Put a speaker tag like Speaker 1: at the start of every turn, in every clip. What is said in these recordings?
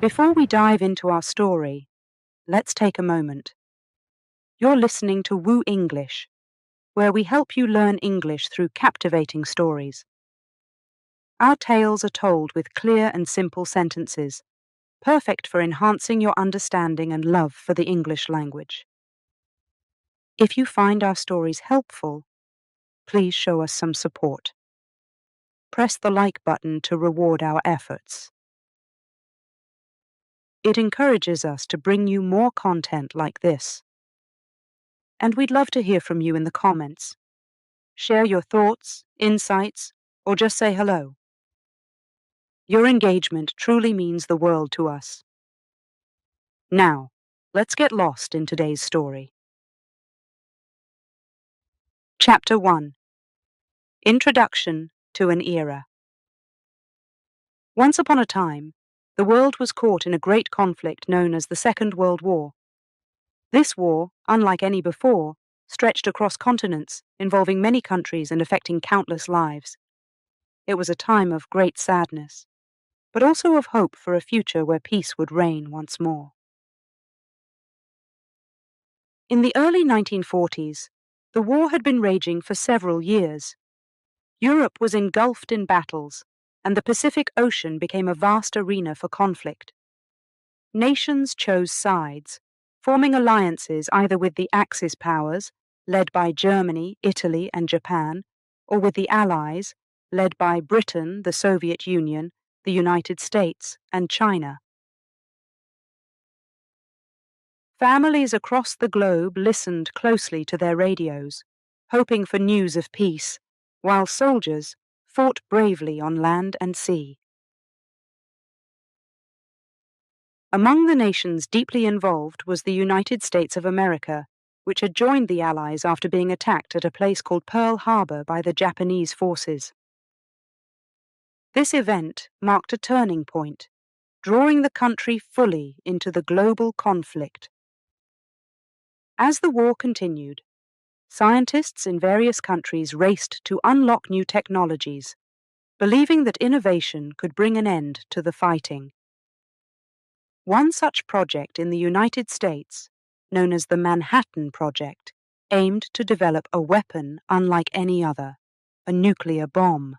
Speaker 1: Before we dive into our story, let's take a moment. You're listening to Woo English, where we help you learn English through captivating stories. Our tales are told with clear and simple sentences, perfect for enhancing your understanding and love for the English language. If you find our stories helpful, please show us some support. Press the like button to reward our efforts. It encourages us to bring you more content like this. And we'd love to hear from you in the comments. Share your thoughts, insights, or just say hello. Your engagement truly means the world to us. Now, let's get lost in today's story. Chapter 1. Introduction to an Era. Once upon a time, the world was caught in a great conflict known as the Second World War. This war, unlike any before, stretched across continents, involving many countries and affecting countless lives. It was a time of great sadness, but also of hope for a future where peace would reign once more. In the early 1940s, the war had been raging for several years. Europe was engulfed in battles, and the Pacific Ocean became a vast arena for conflict. Nations chose sides, forming alliances either with the Axis powers, led by Germany, Italy, and Japan, or with the Allies, led by Britain, the Soviet Union, the United States, and China. Families across the globe listened closely to their radios, hoping for news of peace, while soldiers fought bravely on land and sea. Among the nations deeply involved was the United States of America, which had joined the Allies after being attacked at a place called Pearl Harbor by the Japanese forces. This event marked a turning point, drawing the country fully into the global conflict. As the war continued, scientists in various countries raced to unlock new technologies, believing that innovation could bring an end to the fighting. One such project in the United States, known as the Manhattan Project, aimed to develop a weapon unlike any other, a nuclear bomb.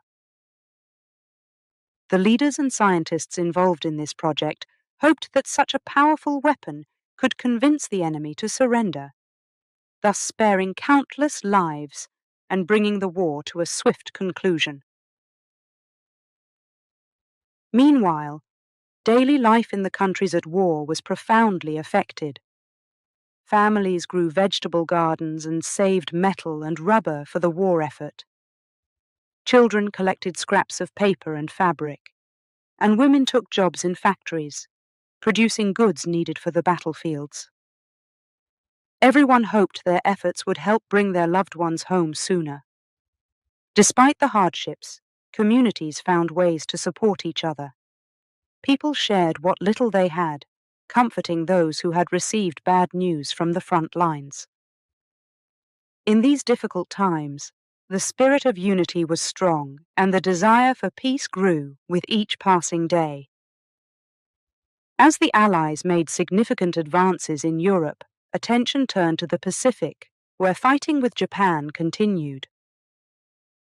Speaker 1: The leaders and scientists involved in this project hoped that such a powerful weapon could convince the enemy to surrender, thus sparing countless lives and bringing the war to a swift conclusion. Meanwhile, daily life in the countries at war was profoundly affected. Families grew vegetable gardens and saved metal and rubber for the war effort. Children collected scraps of paper and fabric, and women took jobs in factories, producing goods needed for the battlefields. Everyone hoped their efforts would help bring their loved ones home sooner. Despite the hardships, communities found ways to support each other. People shared what little they had, comforting those who had received bad news from the front lines. In these difficult times, the spirit of unity was strong, and the desire for peace grew with each passing day. As the Allies made significant advances in Europe, attention turned to the Pacific, where fighting with Japan continued.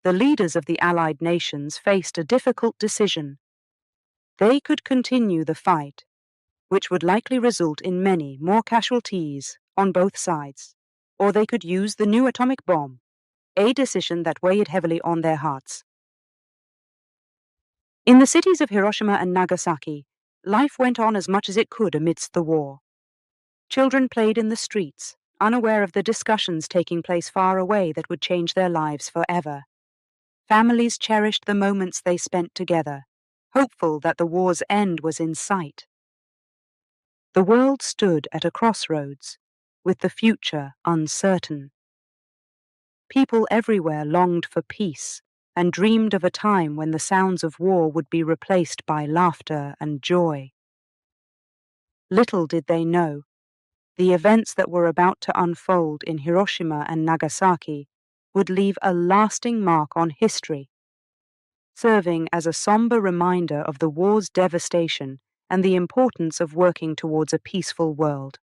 Speaker 1: The leaders of the Allied nations faced a difficult decision. They could continue the fight, which would likely result in many more casualties on both sides, or they could use the new atomic bomb, a decision that weighed heavily on their hearts. In the cities of Hiroshima and Nagasaki, life went on as much as it could amidst the war. Children played in the streets, unaware of the discussions taking place far away that would change their lives forever. Families cherished the moments they spent together, hopeful that the war's end was in sight. The world stood at a crossroads, with the future uncertain. People everywhere longed for peace and dreamed of a time when the sounds of war would be replaced by laughter and joy. Little did they know, the events that were about to unfold in Hiroshima and Nagasaki would leave a lasting mark on history, serving as a somber reminder of the war's devastation and the importance of working towards a peaceful world.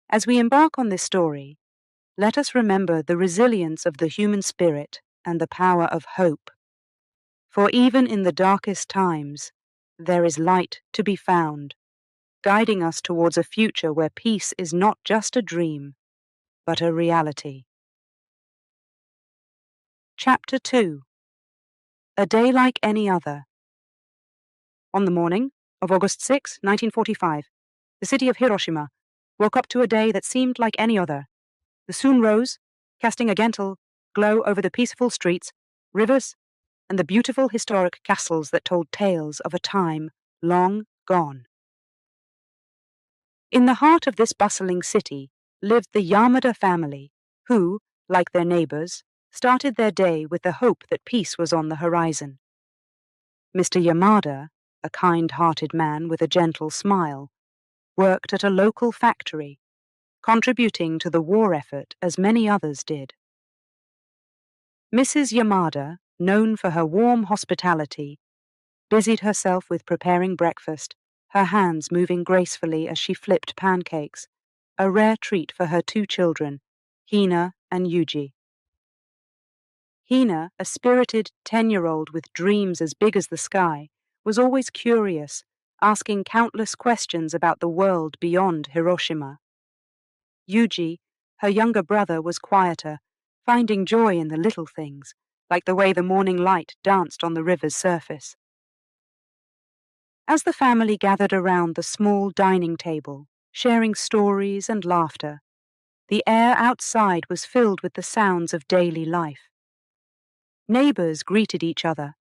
Speaker 1: As we embark on this story, let us remember the resilience of the human spirit and the power of hope. For even in the darkest times, there is light to be found, guiding us towards a future where peace is not just a dream, but a reality. Chapter 2. A Day Like Any Other. On the morning of August 6, 1945, the city of Hiroshima woke up to a day that seemed like any other. The sun rose, casting a gentle glow over the peaceful streets, rivers, and the beautiful historic castles that told tales of a time long gone. In the heart of this bustling city lived the Yamada family, who, like their neighbors, started their day with the hope that peace was on the horizon. Mr. Yamada, a kind-hearted man with a gentle smile, worked at a local factory, contributing to the war effort as many others did. Mrs. Yamada, known for her warm hospitality, busied herself with preparing breakfast, her hands moving gracefully as she flipped pancakes, a rare treat for her two children, Hina and Yuji. Hina, a spirited 10-year-old with dreams as big as the sky, was always curious, asking countless questions about the world beyond Hiroshima. Yuji, her younger brother, was quieter, finding joy in the little things, like the way the morning light danced on the river's surface. As the family gathered around the small dining table, sharing stories and laughter, the air outside was filled with the sounds of daily life. Neighbors greeted each other,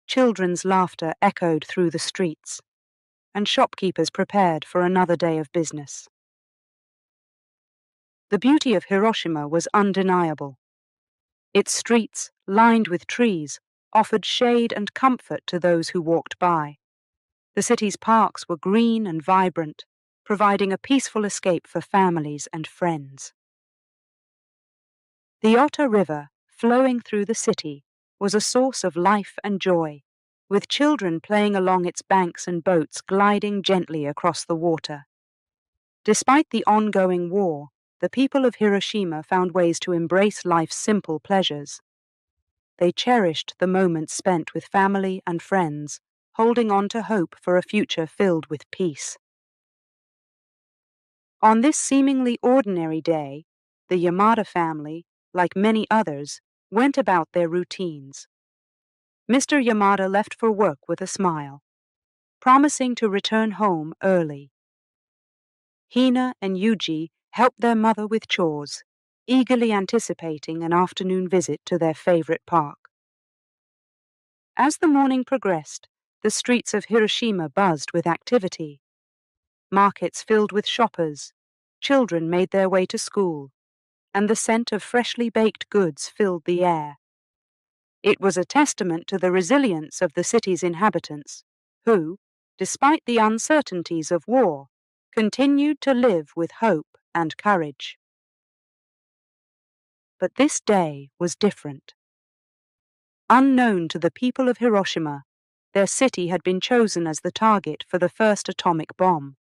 Speaker 1: children's laughter echoed through the streets, and shopkeepers prepared for another day of business. The beauty of Hiroshima was undeniable. Its streets, lined with trees, offered shade and comfort to those who walked by. The city's parks were green and vibrant, providing a peaceful escape for families and friends. The Otter River, flowing through the city, was a source of life and joy, with children playing along its banks and boats gliding gently across the water. Despite the ongoing war, the people of Hiroshima found ways to embrace life's simple pleasures. They cherished the moments spent with family and friends, holding on to hope for a future filled with peace. On this seemingly ordinary day, the Yamada family, like many others, went about their routines. Mr. Yamada left for work with a smile, promising to return home early. Hina and Yuji helped their mother with chores, eagerly anticipating an afternoon visit to their favorite park. As the morning progressed, the streets of Hiroshima buzzed with activity. Markets filled with shoppers, children made their way to school, and the scent of freshly baked goods filled the air. It was a testament to the resilience of the city's inhabitants, who, despite the uncertainties of war, continued to live with hope and courage. But this day was different. Unknown to the people of Hiroshima, their city had been chosen as the target for the first atomic bomb.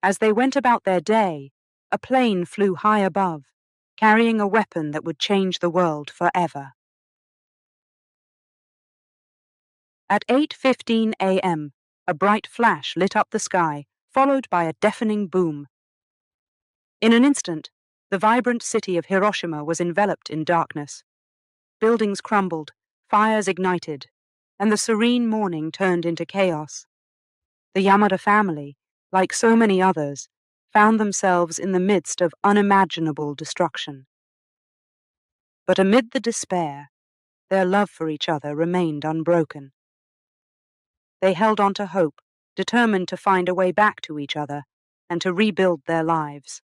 Speaker 1: As they went about their day, a plane flew high above, carrying a weapon that would change the world forever. At 8:15 a.m., a bright flash lit up the sky, followed by a deafening boom. In an instant, the vibrant city of Hiroshima was enveloped in darkness. Buildings crumbled, fires ignited, and the serene morning turned into chaos. The Yamada family, like so many others, found themselves in the midst of unimaginable destruction. But amid the despair, their love for each other remained unbroken. They held on to hope, determined to find a way back to each other and to rebuild their lives.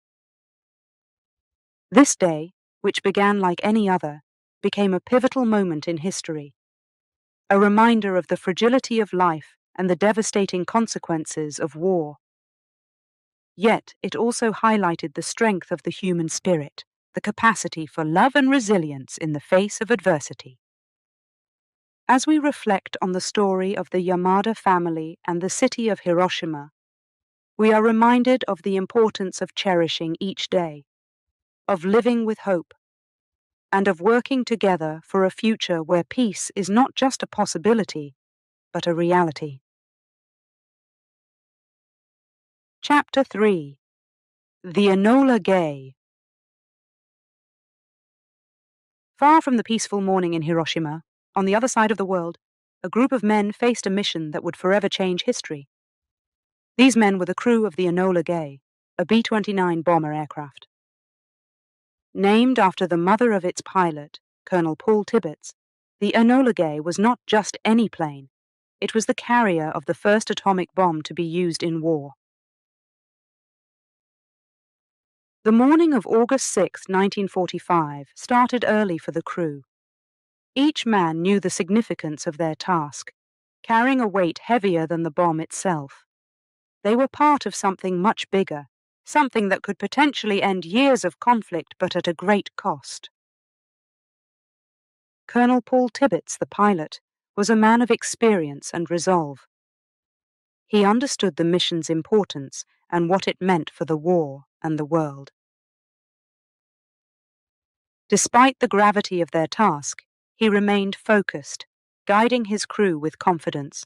Speaker 1: This day, which began like any other, became a pivotal moment in history, a reminder of the fragility of life and the devastating consequences of war. Yet it also highlighted the strength of the human spirit, the capacity for love and resilience in the face of adversity. As we reflect on the story of the Yamada family and the city of Hiroshima, we are reminded of the importance of cherishing each day, of living with hope, and of working together for a future where peace is not just a possibility, but a reality. Chapter 3. The Enola Gay. Far from the peaceful morning in Hiroshima, on the other side of the world, a group of men faced a mission that would forever change history. These men were the crew of the Enola Gay, a B-29 bomber aircraft. Named after the mother of its pilot, Colonel Paul Tibbets, the Enola Gay was not just any plane. It was the carrier of the first atomic bomb to be used in war. The morning of August 6, 1945, started early for the crew. Each man knew the significance of their task, carrying a weight heavier than the bomb itself. They were part of something much bigger, something that could potentially end years of conflict but at a great cost. Colonel Paul Tibbets, the pilot, was a man of experience and resolve. He understood the mission's importance and what it meant for the war and the world. Despite the gravity of their task, he remained focused, guiding his crew with confidence.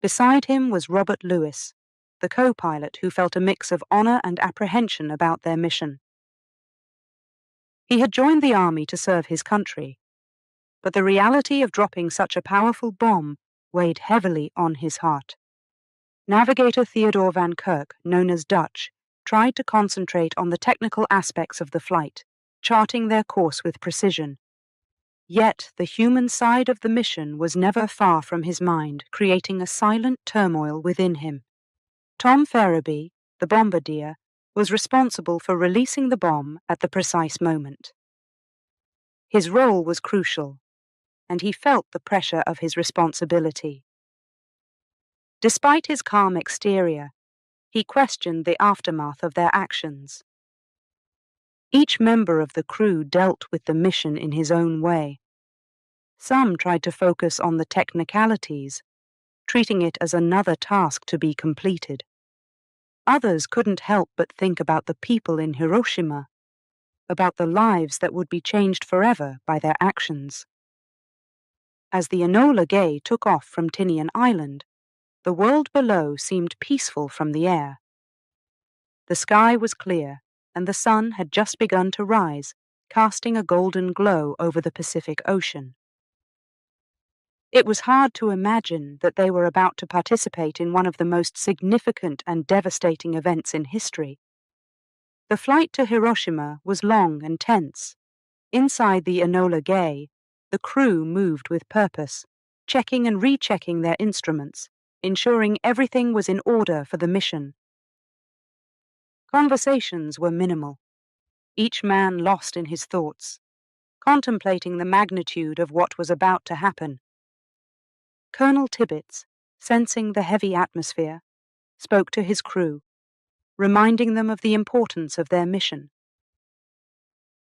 Speaker 1: Beside him was Robert Lewis, the co-pilot who felt a mix of honor and apprehension about their mission. He had joined the army to serve his country, but the reality of dropping such a powerful bomb weighed heavily on his heart. Navigator Theodore van Kirk, known as Dutch, tried to concentrate on the technical aspects of the flight, charting their course with precision. Yet the human side of the mission was never far from his mind, creating a silent turmoil within him. Tom Ferriby, the bombardier, was responsible for releasing the bomb at the precise moment. His role was crucial, and he felt the pressure of his responsibility. Despite his calm exterior, he questioned the aftermath of their actions. Each member of the crew dealt with the mission in his own way. Some tried to focus on the technicalities, treating it as another task to be completed. Others couldn't help but think about the people in Hiroshima, about the lives that would be changed forever by their actions. As the Enola Gay took off from Tinian Island, the world below seemed peaceful from the air. The sky was clear, and the sun had just begun to rise, casting a golden glow over the Pacific Ocean. It was hard to imagine that they were about to participate in one of the most significant and devastating events in history. The flight to Hiroshima was long and tense. Inside the Enola Gay, the crew moved with purpose, checking and rechecking their instruments, ensuring everything was in order for the mission. Conversations were minimal, each man lost in his thoughts, contemplating the magnitude of what was about to happen. Colonel Tibbets, sensing the heavy atmosphere, spoke to his crew, reminding them of the importance of their mission.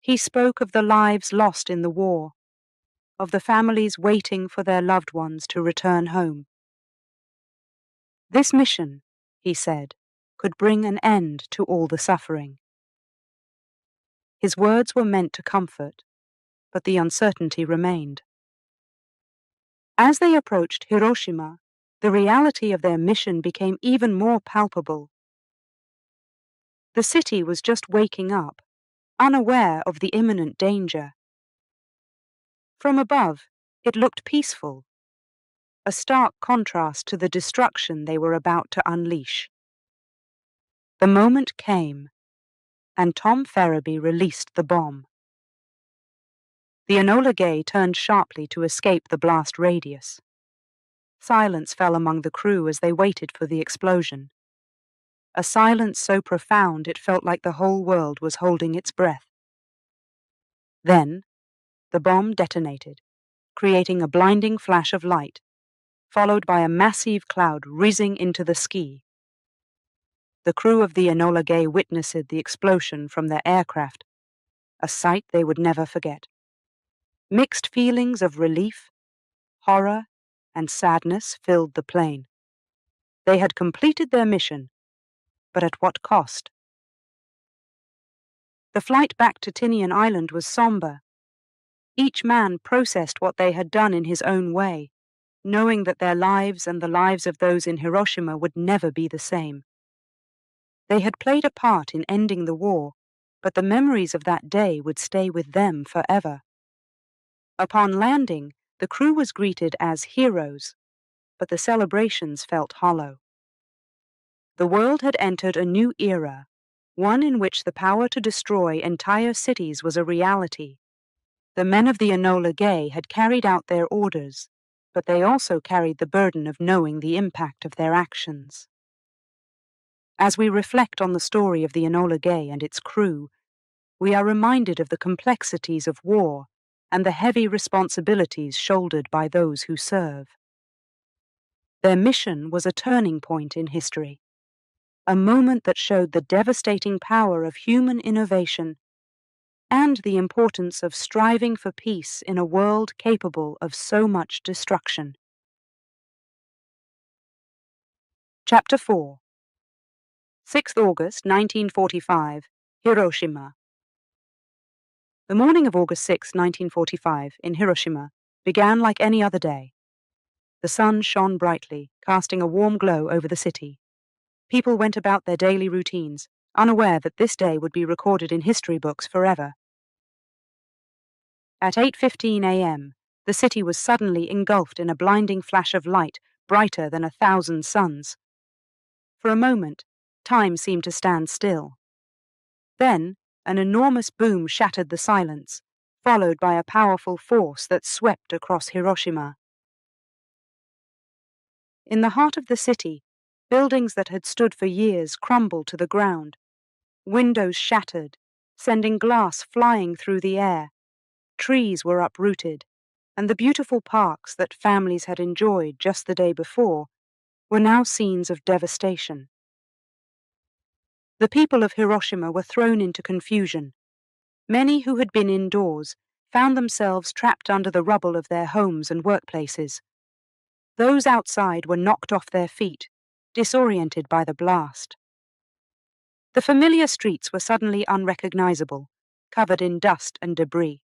Speaker 1: He spoke of the lives lost in the war, of the families waiting for their loved ones to return home. This mission, he said, could bring an end to all the suffering. His words were meant to comfort, but the uncertainty remained. As they approached Hiroshima, the reality of their mission became even more palpable. The city was just waking up, unaware of the imminent danger. From above, it looked peaceful, a stark contrast to the destruction they were about to unleash. The moment came, and Tom Ferriby released the bomb. The Enola Gay turned sharply to escape the blast radius. Silence fell among the crew as they waited for the explosion. A silence so profound it felt like the whole world was holding its breath. Then, the bomb detonated, creating a blinding flash of light, followed by a massive cloud whizzing into the sky. The crew of the Enola Gay witnessed the explosion from their aircraft, a sight they would never forget. Mixed feelings of relief Horror and sadness filled the plain. They had completed their mission, but at what cost? The flight back to Tinian Island was somber. Each man processed what they had done in his own way, knowing that their lives and the lives of those in Hiroshima would never be the same. They had played a part in ending the war, but the memories of that day would stay with them forever. Upon landing, the crew was greeted as heroes, but the celebrations felt hollow. The world had entered a new era, one in which the power to destroy entire cities was a reality. The men of the Enola Gay had carried out their orders, but they also carried the burden of knowing the impact of their actions. As we reflect on the story of the Enola Gay and its crew, we are reminded of the complexities of war and the heavy responsibilities shouldered by those who serve. Their mission was a turning point in history, a moment that showed the devastating power of human innovation and the importance of striving for peace in a world capable of so much destruction. Chapter 4. 6th August 1945, Hiroshima. The morning of August 6, 1945, in Hiroshima, began like any other day. The sun shone brightly, casting a warm glow over the city. People went about their daily routines, unaware that this day would be recorded in history books forever. At 8:15 a.m., the city was suddenly engulfed in a blinding flash of light, brighter than 1,000 suns. For a moment, time seemed to stand still. Then, an enormous boom shattered the silence, followed by a powerful force that swept across Hiroshima. In the heart of the city, buildings that had stood for years crumbled to the ground. Windows shattered, sending glass flying through the air. Trees were uprooted, and the beautiful parks that families had enjoyed just the day before were now scenes of devastation. The people of Hiroshima were thrown into confusion. Many who had been indoors found themselves trapped under the rubble of their homes and workplaces. Those outside were knocked off their feet, disoriented by the blast. The familiar streets were suddenly unrecognizable, covered in dust and debris.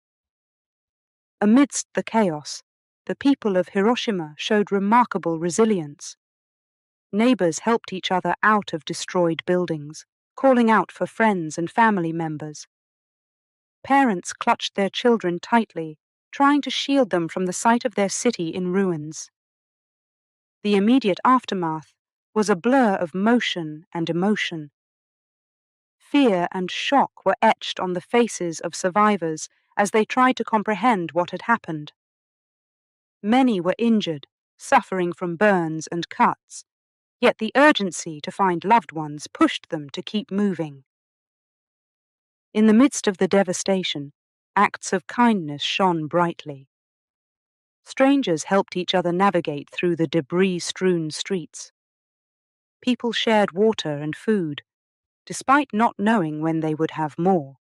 Speaker 1: Amidst the chaos, the people of Hiroshima showed remarkable resilience. Neighbors helped each other out of destroyed buildings, calling out for friends and family members. Parents clutched their children tightly, trying to shield them from the sight of their city in ruins. The immediate aftermath was a blur of motion and emotion. Fear and shock were etched on the faces of survivors as they tried to comprehend what had happened. Many were injured, suffering from burns and cuts, yet the urgency to find loved ones pushed them to keep moving. In the midst of the devastation, acts of kindness shone brightly. Strangers helped each other navigate through the debris-strewn streets. People shared water and food, despite not knowing when they would have more.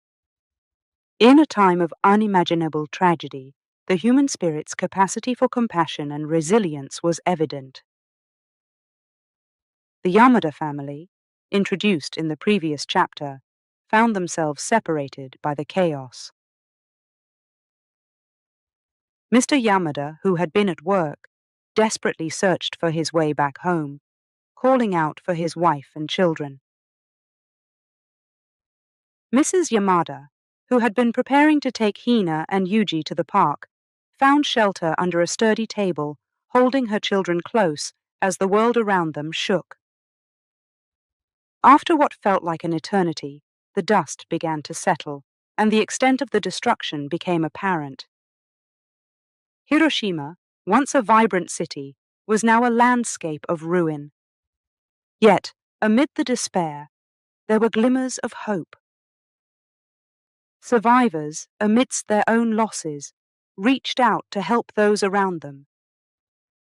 Speaker 1: In a time of unimaginable tragedy, the human spirit's capacity for compassion and resilience was evident. The Yamada family, introduced in the previous chapter, found themselves separated by the chaos. Mr. Yamada, who had been at work, desperately searched for his way back home, calling out for his wife and children. Mrs. Yamada, who had been preparing to take Hina and Yuji to the park, found shelter under a sturdy table, holding her children close as the world around them shook. After what felt like an eternity, the dust began to settle, and the extent of the destruction became apparent. Hiroshima, once a vibrant city, was now a landscape of ruin. Yet, amid the despair, there were glimmers of hope. Survivors, amidst their own losses, reached out to help those around them,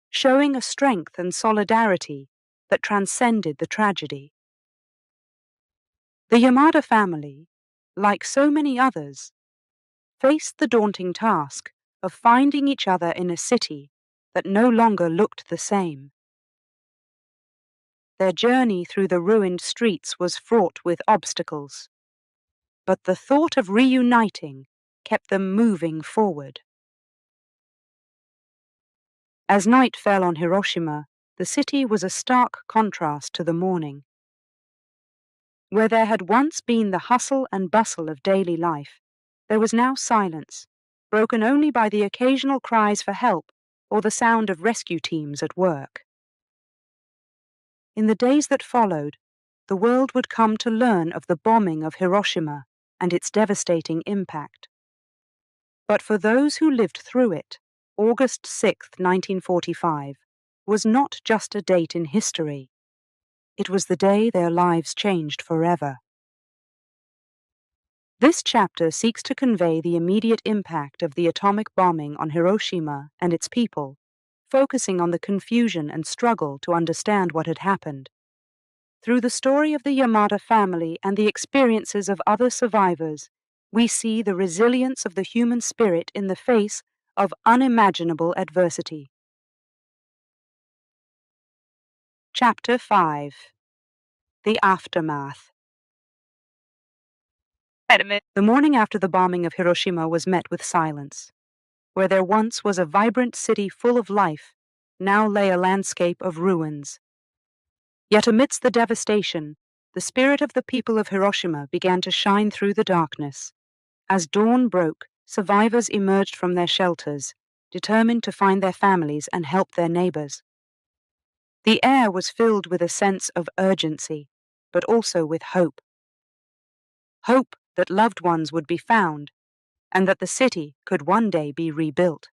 Speaker 1: showing a strength and solidarity that transcended the tragedy. The Yamada family, like so many others, faced the daunting task of finding each other in a city that no longer looked the same. Their journey through the ruined streets was fraught with obstacles, but the thought of reuniting kept them moving forward. As night fell on Hiroshima, the city was a stark contrast to the morning. Where there had once been the hustle and bustle of daily life, there was now silence, broken only by the occasional cries for help or the sound of rescue teams at work. In the days that followed, the world would come to learn of the bombing of Hiroshima and its devastating impact. But for those who lived through it, August 6, 1945, was not just a date in history. It was the day their lives changed forever. This chapter seeks to convey the immediate impact of the atomic bombing on Hiroshima and its people, focusing on the confusion and struggle to understand what had happened. Through the story of the Yamada family and the experiences of other survivors, we see the resilience of the human spirit in the face of unimaginable adversity. Chapter 5. The Aftermath. The morning after the bombing of Hiroshima was met with silence. Where there once was a vibrant city full of life, now lay a landscape of ruins. Yet amidst the devastation, the spirit of the people of Hiroshima began to shine through the darkness. As dawn broke, survivors emerged from their shelters, determined to find their families and help their neighbors. The air was filled with a sense of urgency, but also with hope. Hope that loved ones would be found, and that the city could one day be rebuilt.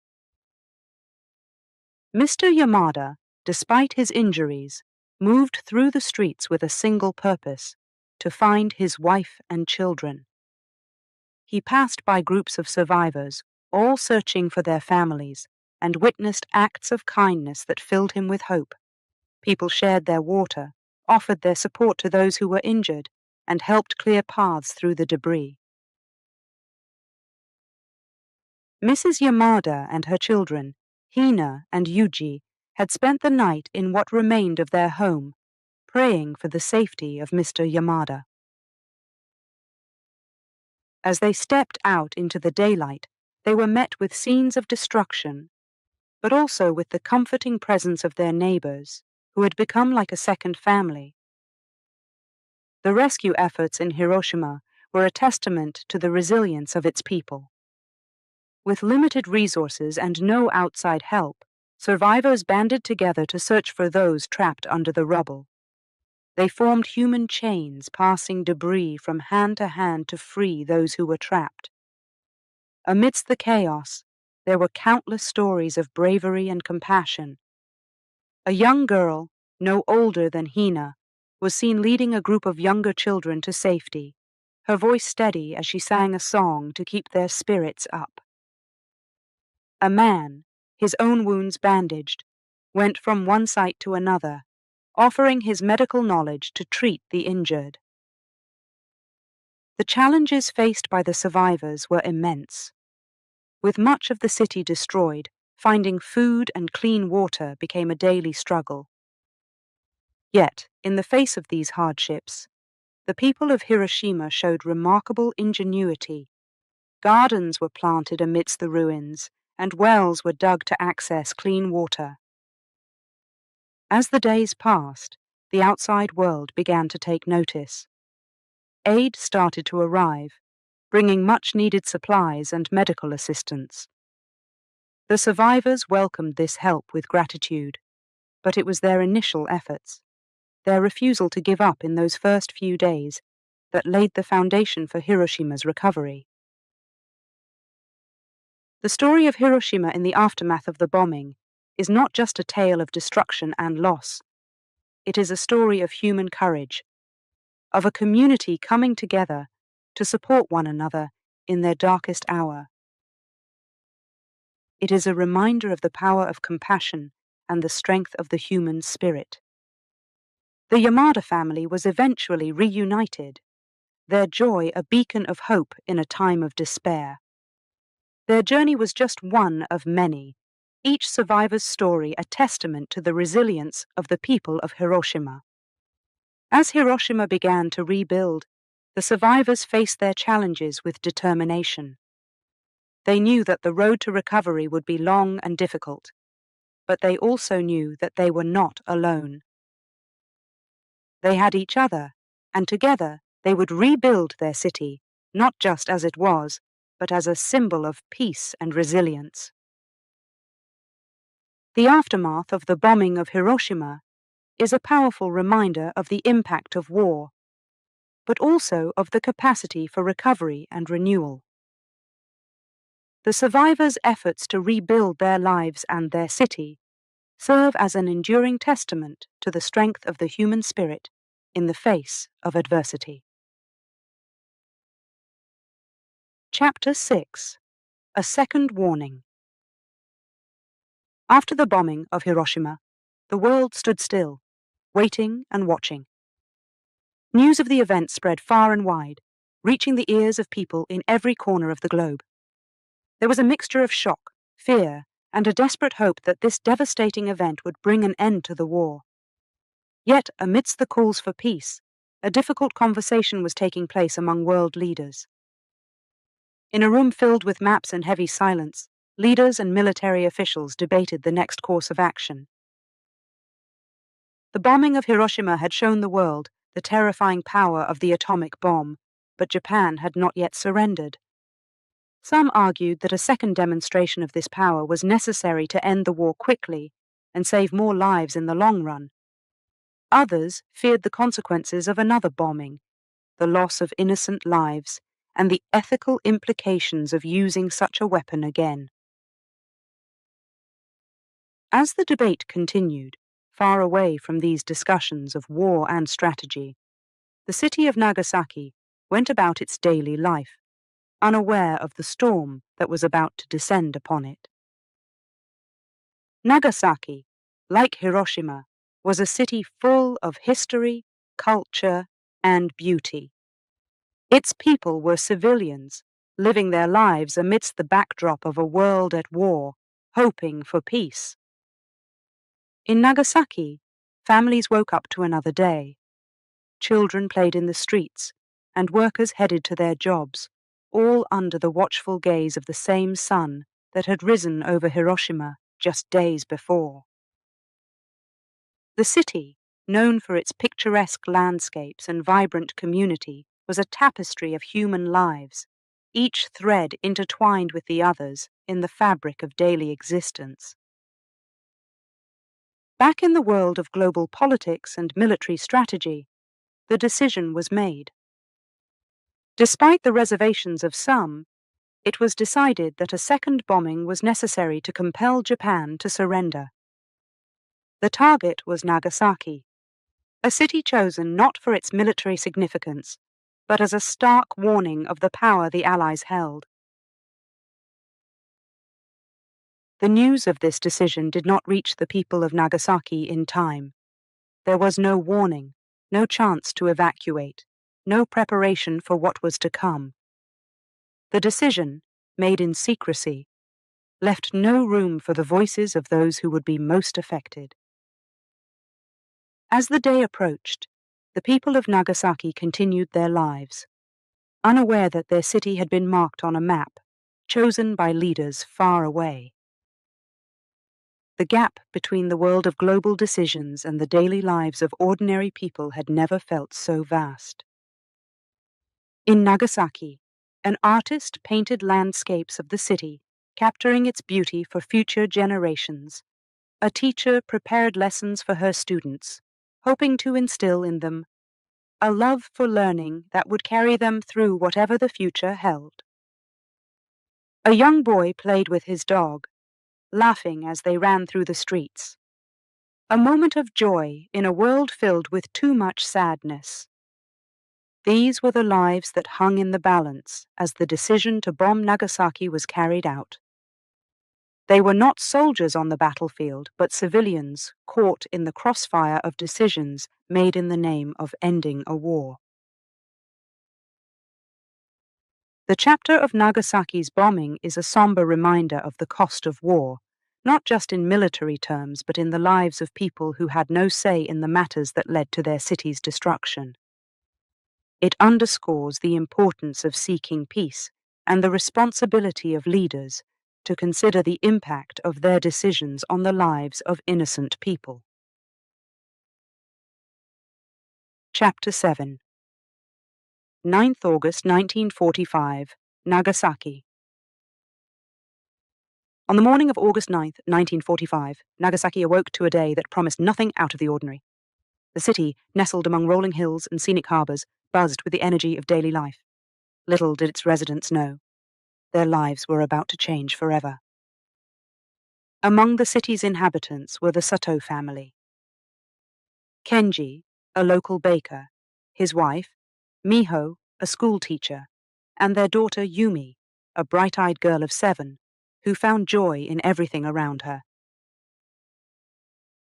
Speaker 1: Mr. Yamada, despite his injuries, moved through the streets with a single purpose: to find his wife and children. He passed by groups of survivors, all searching for their families, and witnessed acts of kindness that filled him with hope. People shared their water, offered their support to those who were injured, and helped clear paths through the debris. Mrs. Yamada and her children, Hina and Yuji, had spent the night in what remained of their home, praying for the safety of Mr. Yamada. As they stepped out into the daylight, they were met with scenes of destruction, but also with the comforting presence of their neighbors, who had become like a second family. The rescue efforts in Hiroshima were a testament to the resilience of its people. With limited resources and no outside help, survivors banded together to search for those trapped under the rubble. They formed human chains, passing debris from hand to hand to free those who were trapped. Amidst the chaos, there were countless stories of bravery and compassion. A young girl, no older than Hina, was seen leading a group of younger children to safety, her voice steady as she sang a song to keep their spirits up. A man, his own wounds bandaged, went from one site to another, offering his medical knowledge to treat the injured. The challenges faced by the survivors were immense. With much of the city destroyed, finding food and clean water became a daily struggle. Yet, in the face of these hardships, the people of Hiroshima showed remarkable ingenuity. Gardens were planted amidst the ruins, and wells were dug to access clean water. As the days passed, the outside world began to take notice. Aid started to arrive, bringing much-needed supplies and medical assistance. The survivors welcomed this help with gratitude, but it was their initial efforts, their refusal to give up in those first few days, that laid the foundation for Hiroshima's recovery. The story of Hiroshima in the aftermath of the bombing is not just a tale of destruction and loss. It is a story of human courage, of a community coming together to support one another in their darkest hour. It is a reminder of the power of compassion and the strength of the human spirit. The Yamada family was eventually reunited, their joy a beacon of hope in a time of despair. Their journey was just one of many, each survivor's story a testament to the resilience of the people of Hiroshima. As Hiroshima began to rebuild, the survivors faced their challenges with determination. They knew that the road to recovery would be long and difficult, but they also knew that they were not alone. They had each other, and together they would rebuild their city, not just as it was, but as a symbol of peace and resilience. The aftermath of the bombing of Hiroshima is a powerful reminder of the impact of war, but also of the capacity for recovery and renewal. The survivors' efforts to rebuild their lives and their city serve as an enduring testament to the strength of the human spirit in the face of adversity. Chapter 6: A Second Warning. After the bombing of Hiroshima, the world stood still, waiting and watching. News of the event spread far and wide, reaching the ears of people in every corner of the globe. There was a mixture of shock, fear, and a desperate hope that this devastating event would bring an end to the war. Yet, amidst the calls for peace, a difficult conversation was taking place among world leaders. In a room filled with maps and heavy silence, leaders and military officials debated the next course of action. The bombing of Hiroshima had shown the world the terrifying power of the atomic bomb, but Japan had not yet surrendered. Some argued that a second demonstration of this power was necessary to end the war quickly and save more lives in the long run. Others feared the consequences of another bombing, the loss of innocent lives, and the ethical implications of using such a weapon again. As the debate continued, far away from these discussions of war and strategy, the city of Nagasaki went about its daily life, unaware of the storm that was about to descend upon it. Nagasaki, like Hiroshima, was a city full of history, culture, and beauty. Its people were civilians, living their lives amidst the backdrop of a world at war, hoping for peace. In Nagasaki, families woke up to another day. Children played in the streets, and workers headed to their jobs, all under the watchful gaze of the same sun that had risen over Hiroshima just days before. The city, known for its picturesque landscapes and vibrant community, was a tapestry of human lives, each thread intertwined with the others in the fabric of daily existence. Back in the world of global politics and military strategy, the decision was made. Despite the reservations of some, it was decided that a second bombing was necessary to compel Japan to surrender. The target was Nagasaki, a city chosen not for its military significance, but as a stark warning of the power the Allies held. The news of this decision did not reach the people of Nagasaki in time. There was no warning, no chance to evacuate, no preparation for what was to come. The decision, made in secrecy, left no room for the voices of those who would be most affected. As the day approached, the people of Nagasaki continued their lives, unaware that their city had been marked on a map, chosen by leaders far away. The gap between the world of global decisions and the daily lives of ordinary people had never felt so vast. In Nagasaki, an artist painted landscapes of the city, capturing its beauty for future generations. A teacher prepared lessons for her students, hoping to instill in them a love for learning that would carry them through whatever the future held. A young boy played with his dog, laughing as they ran through the streets. A moment of joy in a world filled with too much sadness. These were the lives that hung in the balance as the decision to bomb Nagasaki was carried out. They were not soldiers on the battlefield, but civilians caught in the crossfire of decisions made in the name of ending a war. The chapter of Nagasaki's bombing is a somber reminder of the cost of war, not just in military terms, but in the lives of people who had no say in the matters that led to their city's destruction. It underscores the importance of seeking peace and the responsibility of leaders to consider the impact of their decisions on the lives of innocent people. Chapter 7. 9th August 1945, Nagasaki. On the morning of August 9th, 1945, Nagasaki awoke to a day that promised nothing out of the ordinary. The city, nestled among rolling hills and scenic harbours, buzzed with the energy of daily life. Little did its residents know. Their lives were about to change forever. Among the city's inhabitants were the Sato family. Kenji, a local baker, his wife, Miho, a school teacher, and their daughter Yumi, a bright-eyed girl of 7, who found joy in everything around her.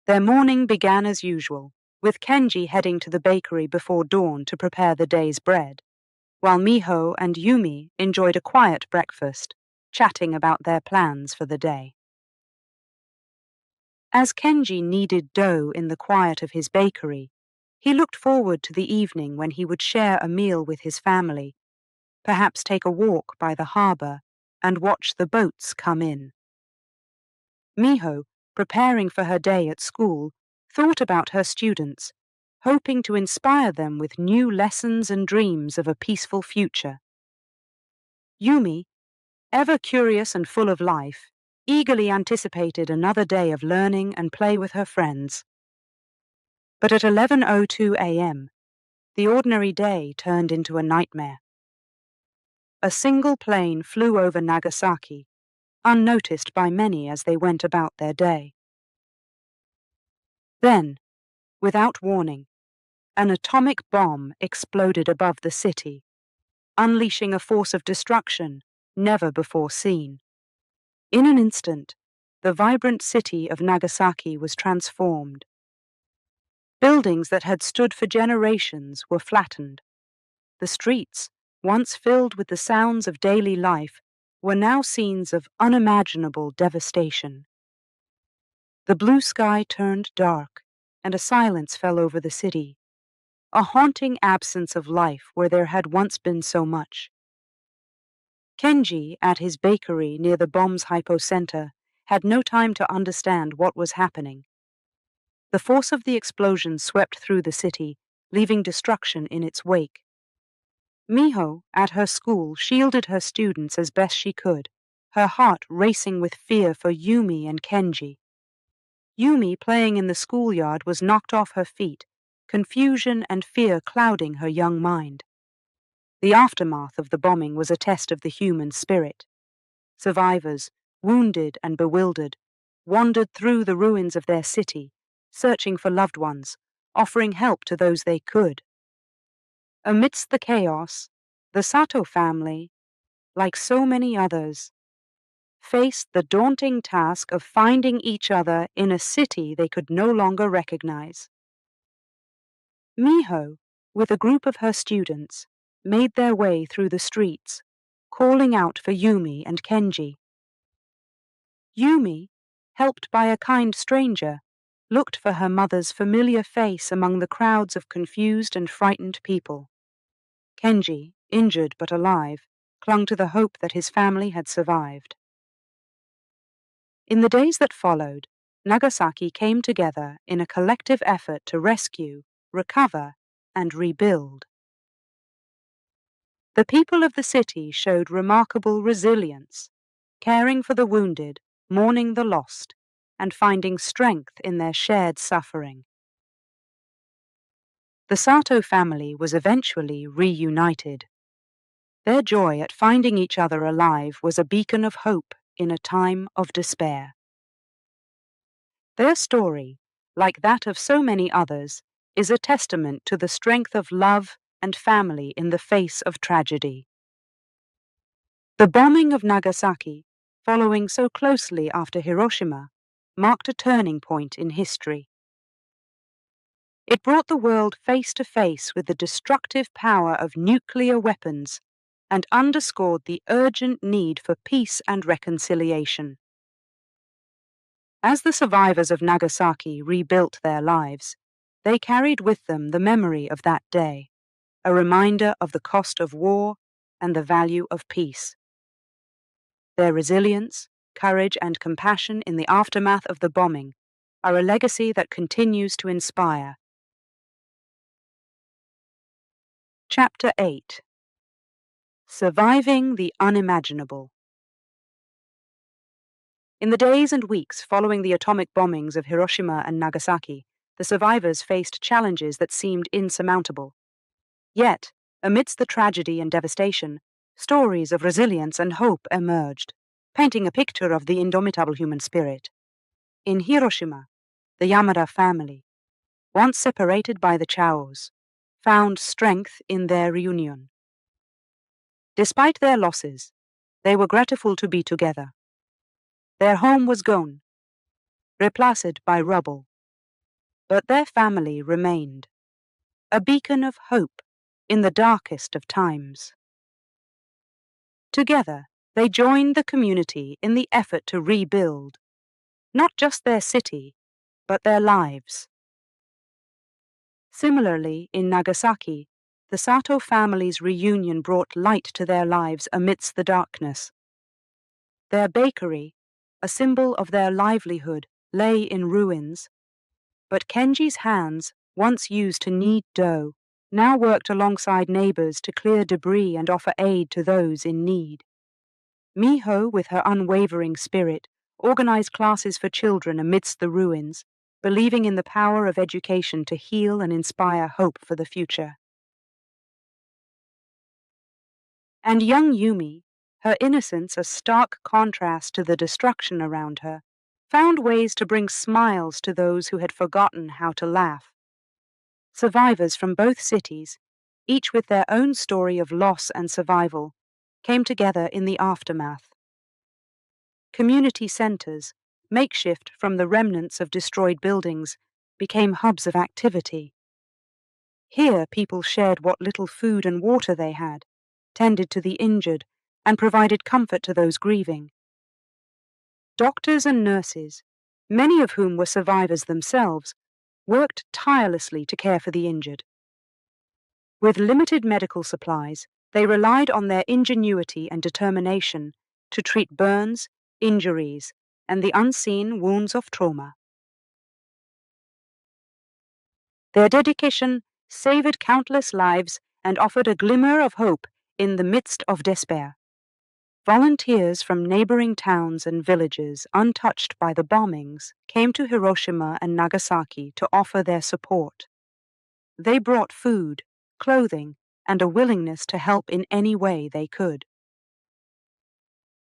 Speaker 1: Their morning began as usual, with Kenji heading to the bakery before dawn to prepare the day's bread, while Miho and Yumi enjoyed a quiet breakfast, chatting about their plans for the day. As Kenji kneaded dough in the quiet of his bakery, he looked forward to the evening when he would share a meal with his family, perhaps take a walk by the harbour and watch the boats come in. Miho, preparing for her day at school, thought about her students, hoping to inspire them with new lessons and dreams of a peaceful future. Yumi, ever curious and full of life, eagerly anticipated another day of learning and play with her friends. But at 11:02 a.m., the ordinary day turned into a nightmare. A single plane flew over Nagasaki, unnoticed by many as they went about their day. Then, without warning, an atomic bomb exploded above the city, unleashing a force of destruction never before seen. In an instant, the vibrant city of Nagasaki was transformed. Buildings that had stood for generations were flattened. The streets, once filled with the sounds of daily life, were now scenes of unimaginable devastation. The blue sky turned dark, and a silence fell over the city, a haunting absence of life where there had once been so much. Kenji, at his bakery near the bomb's hypocenter, had no time to understand what was happening. The force of the explosion swept through the city, leaving destruction in its wake. Miho, at her school, shielded her students as best she could, her heart racing with fear for Yumi and Kenji. Yumi, playing in the schoolyard, was knocked off her feet, confusion and fear clouding her young mind. The aftermath of the bombing was a test of the human spirit. Survivors, wounded and bewildered, wandered through the ruins of their city, searching for loved ones, offering help to those they could. Amidst the chaos, the Sato family, like so many others, faced the daunting task of finding each other in a city they could no longer recognize. Miho, with a group of her students, made their way through the streets, calling out for Yumi and Kenji. Yumi, helped by a kind stranger, looked for her mother's familiar face among the crowds of confused and frightened people. Kenji, injured but alive, clung to the hope that his family had survived. In the days that followed, Nagasaki came together in a collective effort to rescue, recover, and rebuild. The people of the city showed remarkable resilience, caring for the wounded, mourning the lost, and finding strength in their shared suffering. The Sato family was eventually reunited. Their joy at finding each other alive was a beacon of hope in a time of despair. Their story, like that of so many others, is a testament to the strength of love and family in the face of tragedy. The bombing of Nagasaki, following so closely after Hiroshima, marked a turning point in history. It brought the world face to face with the destructive power of nuclear weapons and underscored the urgent need for peace and reconciliation. As the survivors of Nagasaki rebuilt their lives, they carried with them the memory of that day, a reminder of the cost of war and the value of peace. Their resilience, courage, and compassion in the aftermath of the bombing are a legacy that continues to inspire. Chapter 8: Surviving the Unimaginable. In the days and weeks following the atomic bombings of Hiroshima and Nagasaki, the survivors faced challenges that seemed insurmountable. Yet, amidst the tragedy and devastation, stories of resilience and hope emerged, painting a picture of the indomitable human spirit. In Hiroshima, the Yamada family, once separated by the Chaos, found strength in their reunion. Despite their losses, they were grateful to be together. Their home was gone, replaced by rubble, but their family remained, a beacon of hope in the darkest of times. Together, they joined the community in the effort to rebuild, not just their city, but their lives. Similarly, in Nagasaki, the Sato family's reunion brought light to their lives amidst the darkness. Their bakery, a symbol of their livelihood, lay in ruins, but Kenji's hands, once used to knead dough, now worked alongside neighbors to clear debris and offer aid to those in need. Miho, with her unwavering spirit, organized classes for children amidst the ruins, believing in the power of education to heal and inspire hope for the future. And young Yumi, her innocence a stark contrast to the destruction around her, found ways to bring smiles to those who had forgotten how to laugh. Survivors from both cities, each with their own story of loss and survival, came together in the aftermath. Community centers, makeshift from the remnants of destroyed buildings, became hubs of activity. Here people shared what little food and water they had, tended to the injured, and provided comfort to those grieving. Doctors and nurses, many of whom were survivors themselves, worked tirelessly to care for the injured. With limited medical supplies, they relied on their ingenuity and determination to treat burns, injuries, and the unseen wounds of trauma. Their dedication saved countless lives and offered a glimmer of hope in the midst of despair. Volunteers from neighboring towns and villages untouched by the bombings came to Hiroshima and Nagasaki to offer their support. They brought food, clothing, and a willingness to help in any way they could.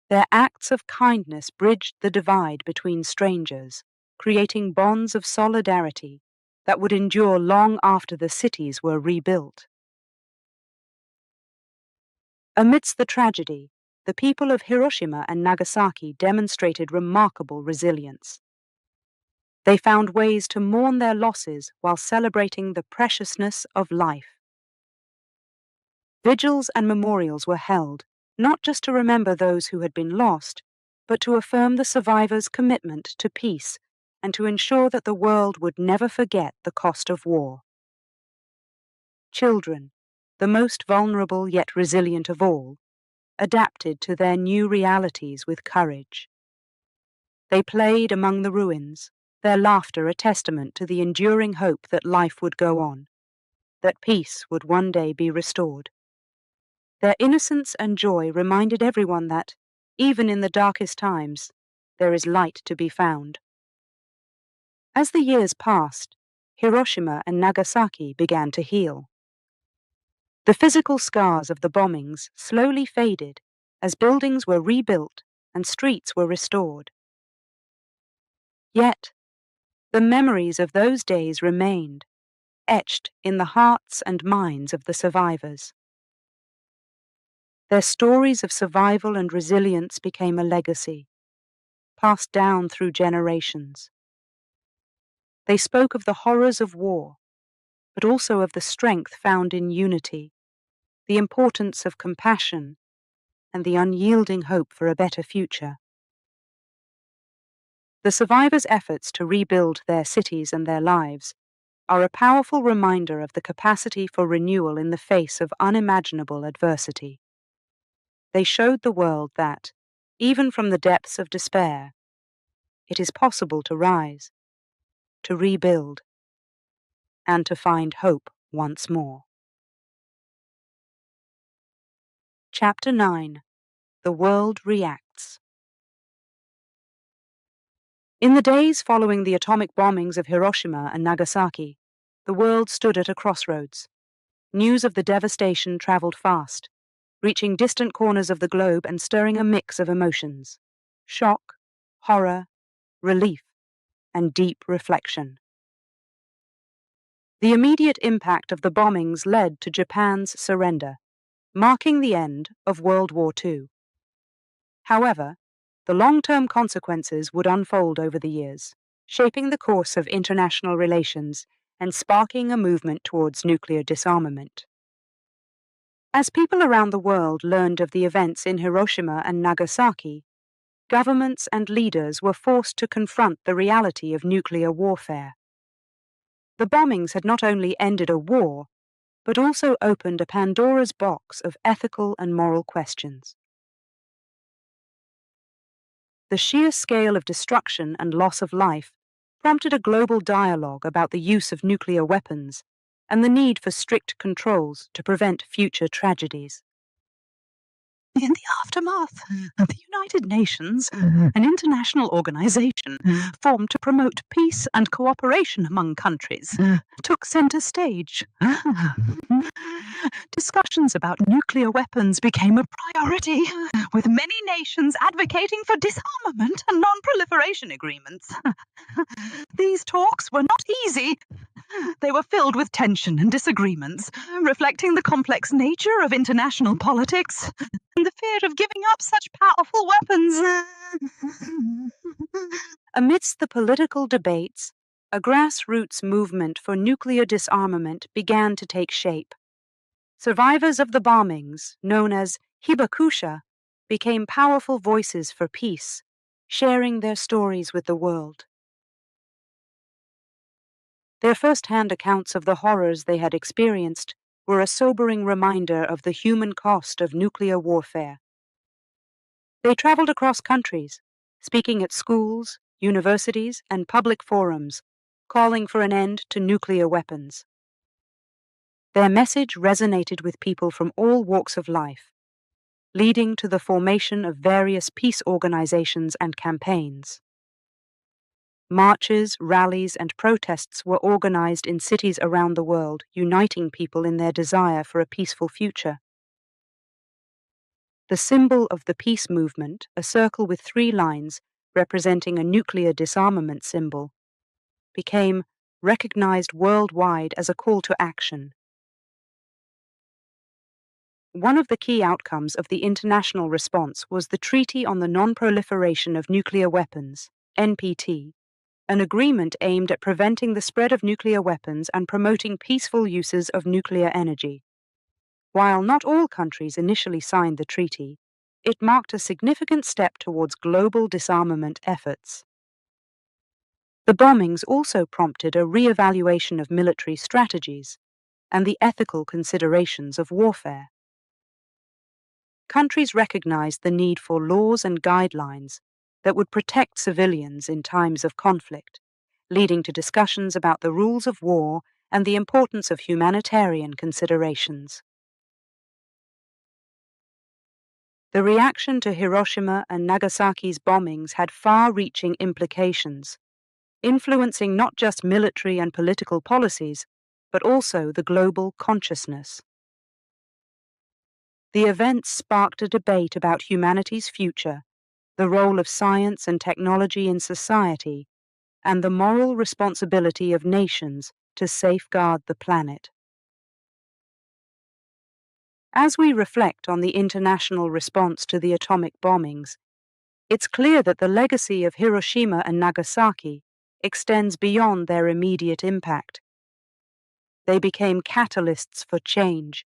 Speaker 1: Their acts of kindness bridged the divide between strangers, creating bonds of solidarity that would endure long after the cities were rebuilt. Amidst the tragedy, the people of Hiroshima and Nagasaki demonstrated remarkable resilience. They found ways to mourn their losses while celebrating the preciousness of life. Vigils and memorials were held, not just to remember those who had been lost, but to affirm the survivors' commitment to peace and to ensure that the world would never forget the cost of war. Children, the most vulnerable yet resilient of all, adapted to their new realities with courage. They played among the ruins, their laughter a testament to the enduring hope that life would go on, that peace would one day be restored. Their innocence and joy reminded everyone that, even in the darkest times, there is light to be found. As the years passed, Hiroshima and Nagasaki began to heal. The physical scars of the bombings slowly faded as buildings were rebuilt and streets were restored. Yet, the memories of those days remained, etched in the hearts and minds of the survivors. Their stories of survival and resilience became a legacy, passed down through generations. They spoke of the horrors of war, but also of the strength found in unity, the importance of compassion, and the unyielding hope for a better future. The survivors' efforts to rebuild their cities and their lives are a powerful reminder of the capacity for renewal in the face of unimaginable adversity. They showed the world that, even from the depths of despair, it is possible to rise, to rebuild, and to find hope once more. Chapter 9. The World Reacts. In the days following the atomic bombings of Hiroshima and Nagasaki, the world stood at a crossroads. News of the devastation traveled fast, reaching distant corners of the globe and stirring a mix of emotions: shock, horror, relief, and deep reflection. The immediate impact of the bombings led to Japan's surrender, marking the end of World War II. However, the long-term consequences would unfold over the years, shaping the course of international relations and sparking a movement towards nuclear disarmament. As people around the world learned of the events in Hiroshima and Nagasaki, governments and leaders were forced to confront the reality of nuclear warfare. The bombings had not only ended a war, but also opened a Pandora's box of ethical and moral questions. The sheer scale of destruction and loss of life prompted a global dialogue about the use of nuclear weapons and the need for strict controls to prevent future tragedies.
Speaker 2: In the aftermath, the United Nations, an international organization formed to promote peace and cooperation among countries, took center stage. Discussions about nuclear weapons became a priority, with many nations advocating for disarmament and non-proliferation agreements. These talks were not easy. They were filled with tension and disagreements, reflecting the complex nature of international politics and the fear of giving up such powerful weapons.
Speaker 1: Amidst the political debates, a grassroots movement for nuclear disarmament began to take shape. Survivors of the bombings, known as hibakusha, became powerful voices for peace, sharing their stories with the world. Their first-hand accounts of the horrors they had experienced were a sobering reminder of the human cost of nuclear warfare. They traveled across countries, speaking at schools, universities, and public forums, calling for an end to nuclear weapons. Their message resonated with people from all walks of life, leading to the formation of various peace organizations and campaigns. Marches, rallies, and protests were organized in cities around the world, uniting people in their desire for a peaceful future. The symbol of the peace movement, a circle with 3 lines representing a nuclear disarmament symbol, became recognized worldwide as a call to action. One of the key outcomes of the international response was the Treaty on the Non-Proliferation of Nuclear Weapons, NPT, an agreement aimed at preventing the spread of nuclear weapons and promoting peaceful uses of nuclear energy. While not all countries initially signed the treaty, it marked a significant step towards global disarmament efforts. The bombings also prompted a re-evaluation of military strategies and the ethical considerations of warfare. Countries recognized the need for laws and guidelines that would protect civilians in times of conflict, leading to discussions about the rules of war and the importance of humanitarian considerations. The reaction to Hiroshima and Nagasaki's bombings had far-reaching implications, influencing not just military and political policies, but also the global consciousness. The events sparked a debate about humanity's future, the role of science and technology in society, and the moral responsibility of nations to safeguard the planet. As we reflect on the international response to the atomic bombings, it's clear that the legacy of Hiroshima and Nagasaki extends beyond their immediate impact. They became catalysts for change,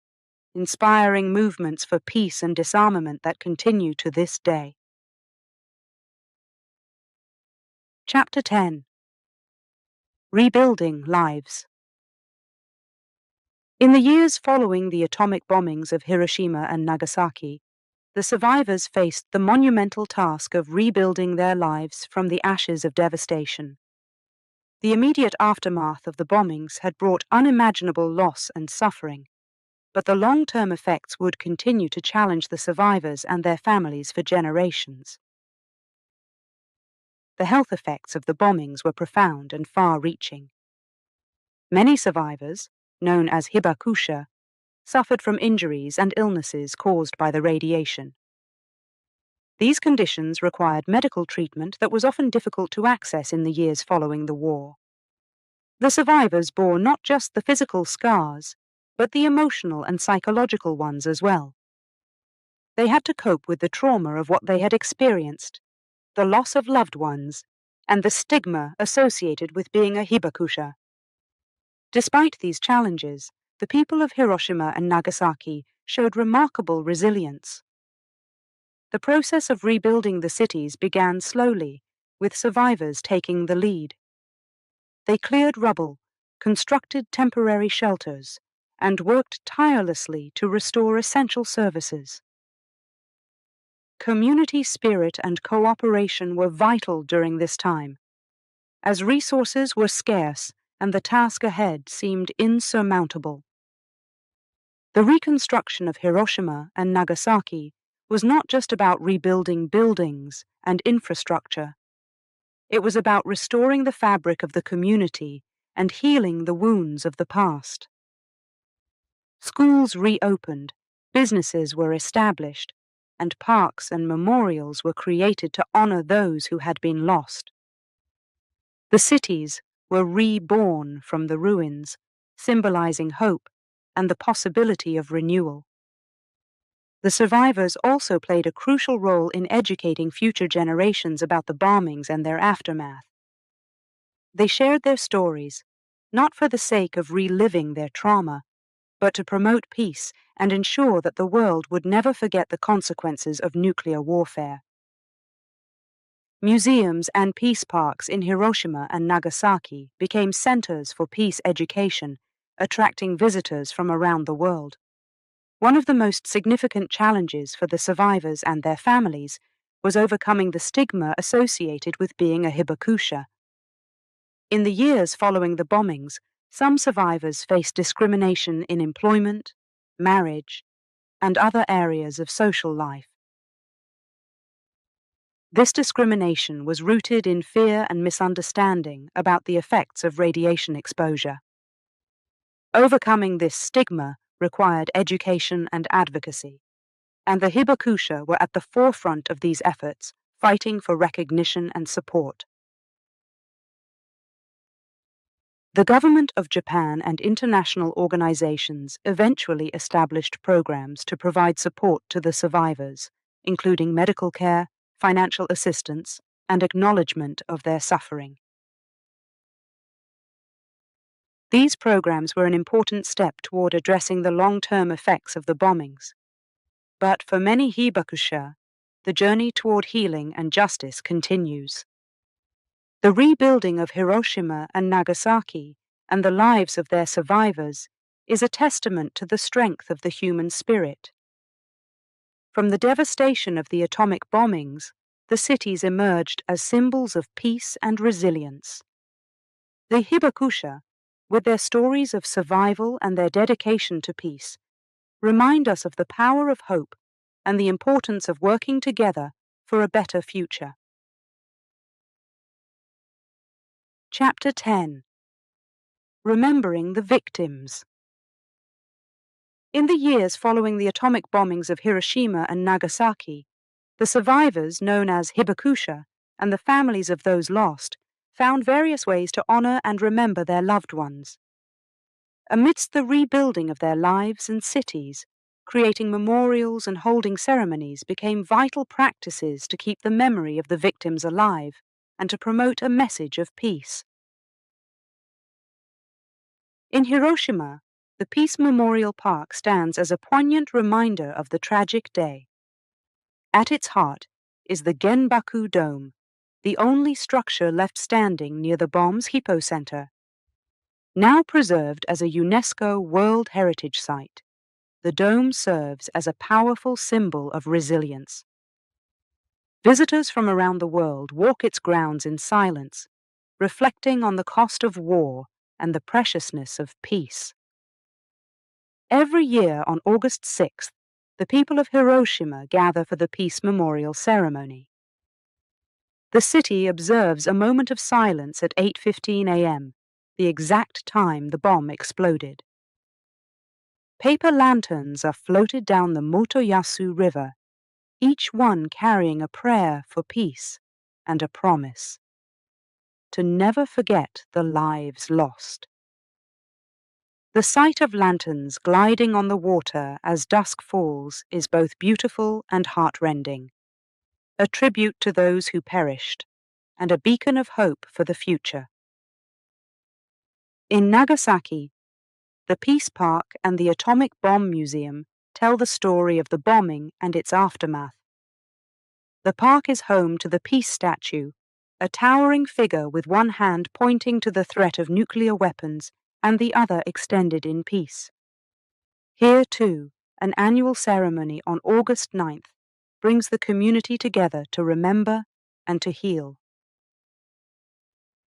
Speaker 1: inspiring movements for peace and disarmament that continue to this day. Chapter 10. Rebuilding Lives. In the years following the atomic bombings of Hiroshima and Nagasaki, the survivors faced the monumental task of rebuilding their lives from the ashes of devastation. The immediate aftermath of the bombings had brought unimaginable loss and suffering, but the long-term effects would continue to challenge the survivors and their families for generations. The health effects of the bombings were profound and far-reaching. Many survivors, known as hibakusha, suffered from injuries and illnesses caused by the radiation. These conditions required medical treatment that was often difficult to access in the years following the war. The survivors bore not just the physical scars, but the emotional and psychological ones as well. They had to cope with the trauma of what they had experienced, the loss of loved ones, and the stigma associated with being a hibakusha. Despite these challenges, the people of Hiroshima and Nagasaki showed remarkable resilience. The process of rebuilding the cities began slowly, with survivors taking the lead. They cleared rubble, constructed temporary shelters, and worked tirelessly to restore essential services. Community spirit and cooperation were vital during this time, as resources were scarce and the task ahead seemed insurmountable. The reconstruction of Hiroshima and Nagasaki was not just about rebuilding buildings and infrastructure. It was about restoring the fabric of the community and healing the wounds of the past. Schools reopened, businesses were established, and parks and memorials were created to honor those who had been lost. The cities were reborn from the ruins, symbolizing hope and the possibility of renewal. The survivors also played a crucial role in educating future generations about the bombings and their aftermath. They shared their stories, not for the sake of reliving their trauma, but to promote peace and ensure that the world would never forget the consequences of nuclear warfare. Museums and peace parks in Hiroshima and Nagasaki became centers for peace education, attracting visitors from around the world. One of the most significant challenges for the survivors and their families was overcoming the stigma associated with being a hibakusha. In the years following the bombings, some survivors faced discrimination in employment, marriage, and other areas of social life. This discrimination was rooted in fear and misunderstanding about the effects of radiation exposure. Overcoming this stigma required education and advocacy, and the hibakusha were at the forefront of these efforts, fighting for recognition and support. The government of Japan and international organizations eventually established programs to provide support to the survivors, including medical care, financial assistance, and acknowledgement of their suffering. These programs were an important step toward addressing the long-term effects of the bombings. But for many hibakusha, the journey toward healing and justice continues. The rebuilding of Hiroshima and Nagasaki and the lives of their survivors is a testament to the strength of the human spirit. From the devastation of the atomic bombings, the cities emerged as symbols of peace and resilience. The hibakusha, with their stories of survival and their dedication to peace, remind us of the power of hope and the importance of working together for a better future. Chapter 10. Remembering the Victims. In the years following the atomic bombings of Hiroshima and Nagasaki, the survivors, known as hibakusha, and the families of those lost, found various ways to honor and remember their loved ones. Amidst the rebuilding of their lives and cities, creating memorials and holding ceremonies became vital practices to keep the memory of the victims alive and to promote a message of peace. In Hiroshima, the Peace Memorial Park stands as a poignant reminder of the tragic day. At its heart is the Genbaku Dome, the only structure left standing near the bomb's hypocenter. Now preserved as a UNESCO World Heritage Site, the dome serves as a powerful symbol of resilience. Visitors from around the world walk its grounds in silence, reflecting on the cost of war and the preciousness of peace. Every year on August 6th, the people of Hiroshima gather for the Peace Memorial Ceremony. The city observes a moment of silence at 8:15 a.m., the exact time the bomb exploded. Paper lanterns are floated down the Motoyasu River, each one carrying a prayer for peace and a promise to never forget the lives lost. The sight of lanterns gliding on the water as dusk falls is both beautiful and heartrending, a tribute to those who perished, and a beacon of hope for the future. In Nagasaki, the Peace Park and the Atomic Bomb Museum tell the story of the bombing and its aftermath. The park is home to the Peace Statue, a towering figure with one hand pointing to the threat of nuclear weapons and the other extended in peace. Here, too, an annual ceremony on August 9th brings the community together to remember and to heal.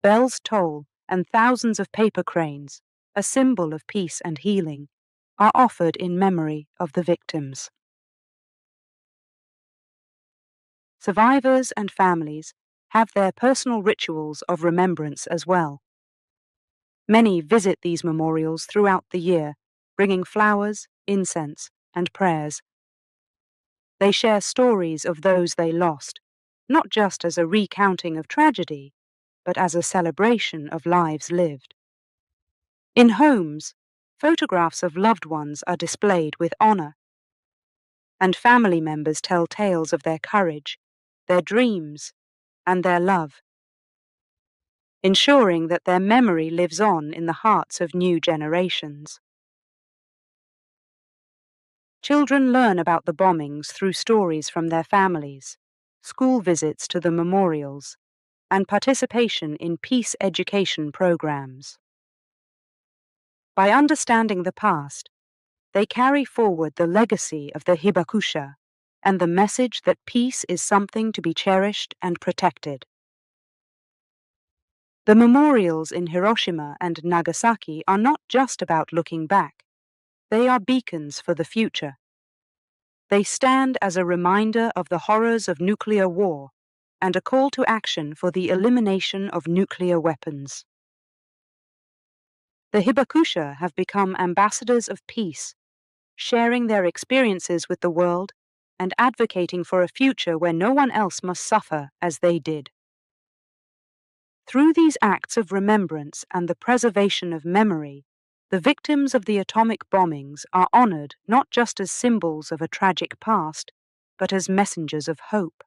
Speaker 1: Bells toll and thousands of paper cranes, a symbol of peace and healing, are offered in memory of the victims. Survivors and families have their personal rituals of remembrance as well. Many visit these memorials throughout the year, bringing flowers, incense, and prayers. They share stories of those they lost, not just as a recounting of tragedy, but as a celebration of lives lived. In homes, photographs of loved ones are displayed with honor, and family members tell tales of their courage, their dreams, and their love, ensuring that their memory lives on in the hearts of new generations. Children learn about the bombings through stories from their families, school visits to the memorials, and participation in peace education programs. By understanding the past, they carry forward the legacy of the hibakusha and the message that peace is something to be cherished and protected. The memorials in Hiroshima and Nagasaki are not just about looking back. They are beacons for the future. They stand as a reminder of the horrors of nuclear war and a call to action for the elimination of nuclear weapons. The hibakusha have become ambassadors of peace, sharing their experiences with the world and advocating for a future where no one else must suffer as they did. Through these acts of remembrance and the preservation of memory, the victims of the atomic bombings are honored not just as symbols of a tragic past, but as messengers of hope.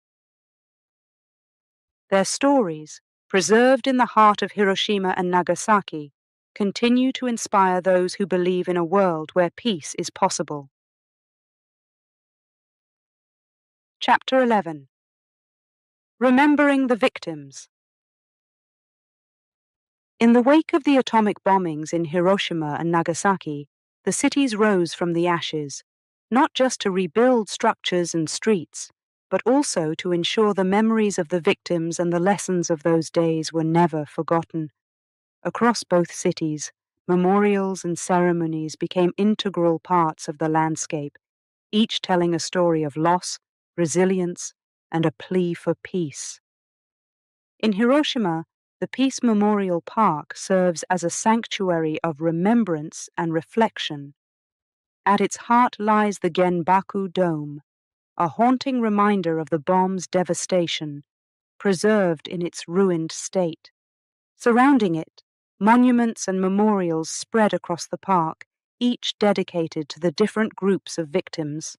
Speaker 1: Their stories, preserved in the heart of Hiroshima and Nagasaki, continue to inspire those who believe in a world where peace is possible. Chapter 11. Remembering the Victims. In the wake of the atomic bombings in Hiroshima and Nagasaki, the cities rose from the ashes, not just to rebuild structures and streets, but also to ensure the memories of the victims and the lessons of those days were never forgotten. Across both cities, memorials and ceremonies became integral parts of the landscape, each telling a story of loss, resilience, and a plea for peace. In Hiroshima, the Peace Memorial Park serves as a sanctuary of remembrance and reflection. At its heart lies the Genbaku Dome, a haunting reminder of the bomb's devastation, preserved in its ruined state. Surrounding it, monuments and memorials spread across the park, each dedicated to the different groups of victims.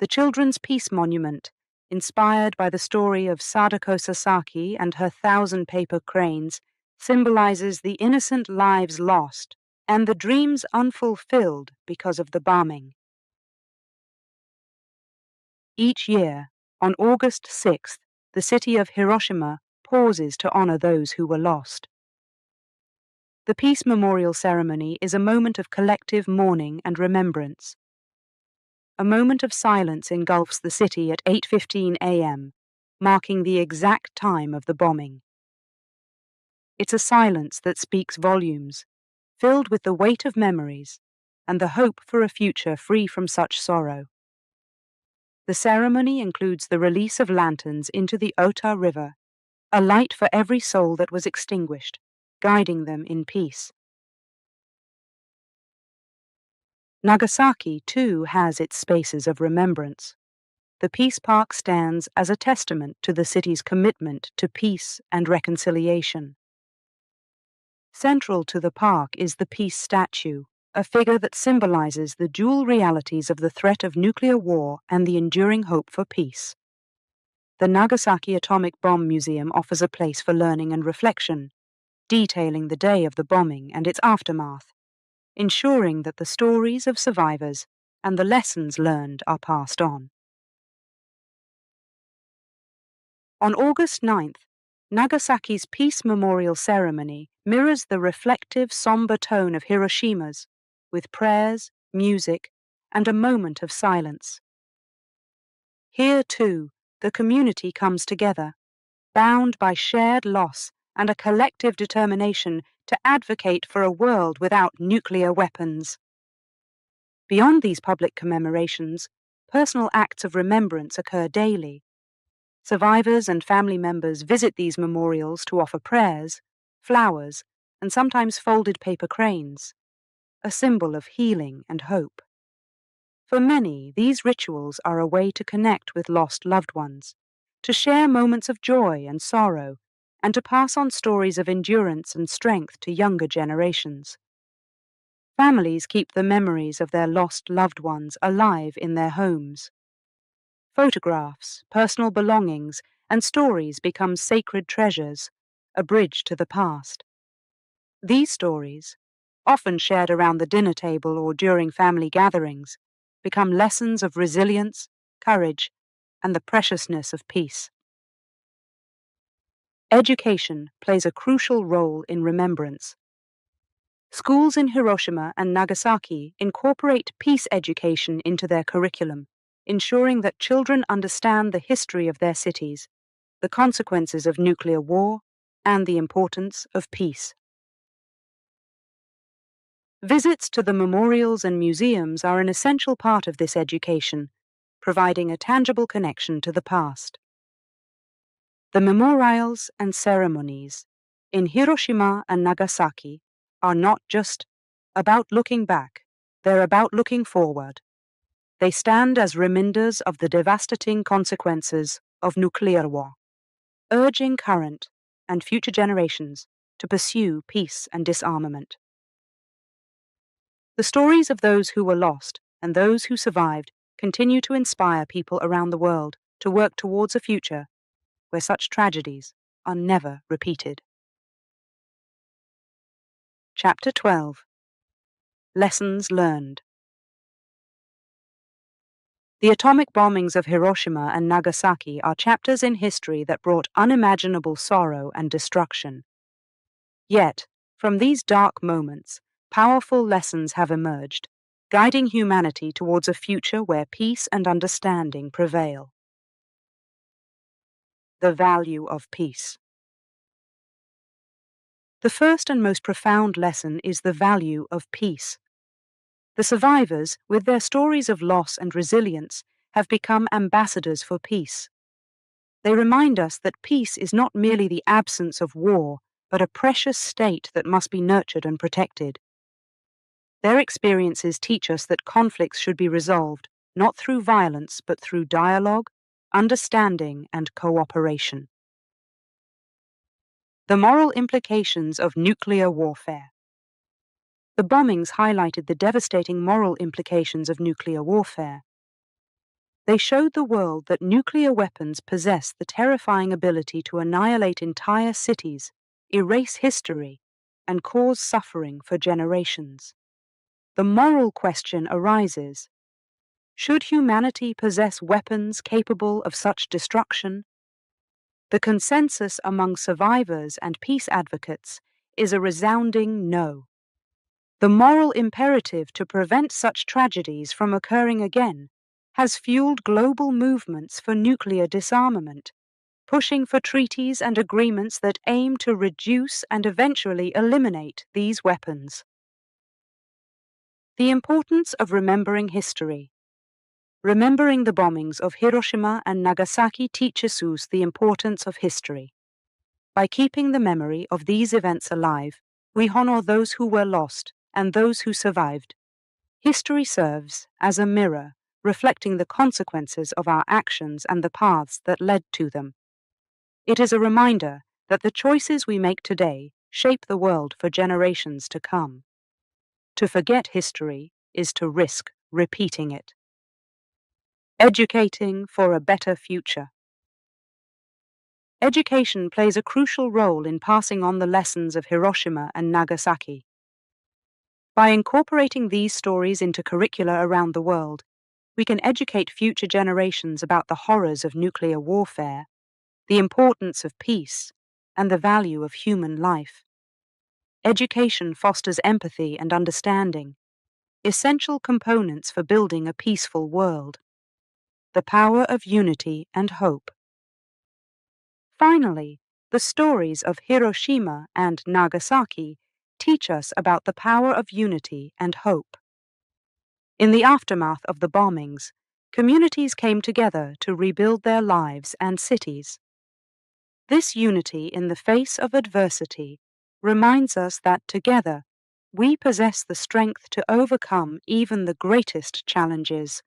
Speaker 1: The Children's Peace Monument, inspired by the story of Sadako Sasaki and her 1,000 paper cranes, symbolizes the innocent lives lost and the dreams unfulfilled because of the bombing. Each year, on August 6th, the city of Hiroshima pauses to honor those who were lost. The Peace Memorial Ceremony is a moment of collective mourning and remembrance. A moment of silence engulfs the city at 8:15 a.m., marking the exact time of the bombing. It's a silence that speaks volumes, filled with the weight of memories and the hope for a future free from such sorrow. The ceremony includes the release of lanterns into the Ota River, a light for every soul that was extinguished, guiding them in peace. Nagasaki, too, has its spaces of remembrance. The Peace Park stands as a testament to the city's commitment to peace and reconciliation. Central to the park is the Peace Statue, a figure that symbolizes the dual realities of the threat of nuclear war and the enduring hope for peace. The Nagasaki Atomic Bomb Museum offers a place for learning and reflection, detailing the day of the bombing and its aftermath, ensuring that the stories of survivors and the lessons learned are passed on. On August 9th, Nagasaki's Peace Memorial Ceremony mirrors the reflective, somber tone of Hiroshima's, with prayers, music, and a moment of silence. Here, too, the community comes together, bound by shared loss and a collective determination to advocate for a world without nuclear weapons. Beyond these public commemorations, personal acts of remembrance occur daily. Survivors and family members visit these memorials to offer prayers, flowers, and sometimes folded paper cranes, a symbol of healing and hope. For many, these rituals are a way to connect with lost loved ones, to share moments of joy and sorrow, and to pass on stories of endurance and strength to younger generations. Families keep the memories of their lost loved ones alive in their homes. Photographs, personal belongings, and stories become sacred treasures, a bridge to the past. These stories, often shared around the dinner table or during family gatherings, become lessons of resilience, courage, and the preciousness of peace. Education plays a crucial role in remembrance. Schools in Hiroshima and Nagasaki incorporate peace education into their curriculum, ensuring that children understand the history of their cities, the consequences of nuclear war, and the importance of peace. Visits to the memorials and museums are an essential part of this education, providing a tangible connection to the past. The memorials and ceremonies in Hiroshima and Nagasaki are not just about looking back, they're about looking forward. They stand as reminders of the devastating consequences of nuclear war, urging current and future generations to pursue peace and disarmament. The stories of those who were lost and those who survived continue to inspire people around the world to work towards a future where such tragedies are never repeated. Chapter 12. Lessons Learned. The atomic bombings of Hiroshima and Nagasaki are chapters in history that brought unimaginable sorrow and destruction. Yet, from these dark moments, powerful lessons have emerged, guiding humanity towards a future where peace and understanding prevail. The value of peace. The first and most profound lesson is the value of peace. The survivors, with their stories of loss and resilience, have become ambassadors for peace. They remind us that peace is not merely the absence of war, but a precious state that must be nurtured and protected. Their experiences teach us that conflicts should be resolved, not through violence, but through dialogue, understanding, and cooperation. The moral implications of nuclear warfare. The bombings highlighted the devastating moral implications of nuclear warfare. They showed the world that nuclear weapons possess the terrifying ability to annihilate entire cities, erase history, and cause suffering for generations. The moral question arises: should humanity possess weapons capable of such destruction? The consensus among survivors and peace advocates is a resounding no. The moral imperative to prevent such tragedies from occurring again has fueled global movements for nuclear disarmament, pushing for treaties and agreements that aim to reduce and eventually eliminate these weapons. The importance of remembering history. Remembering the bombings of Hiroshima and Nagasaki teaches us the importance of history. By keeping the memory of these events alive, we honor those who were lost and those who survived. History serves as a mirror, reflecting the consequences of our actions and the paths that led to them. It is a reminder that the choices we make today shape the world for generations to come. To forget history is to risk repeating it. Educating for a better future. Education plays a crucial role in passing on the lessons of Hiroshima and Nagasaki. By incorporating these stories into curricula around the world, we can educate future generations about the horrors of nuclear warfare, the importance of peace, and the value of human life. Education fosters empathy and understanding, essential components for building a peaceful world. The power of unity and hope. Finally, the stories of Hiroshima and Nagasaki teach us about the power of unity and hope. In the aftermath of the bombings, communities came together to rebuild their lives and cities. This unity in the face of adversity reminds us that together we possess the strength to overcome even the greatest challenges.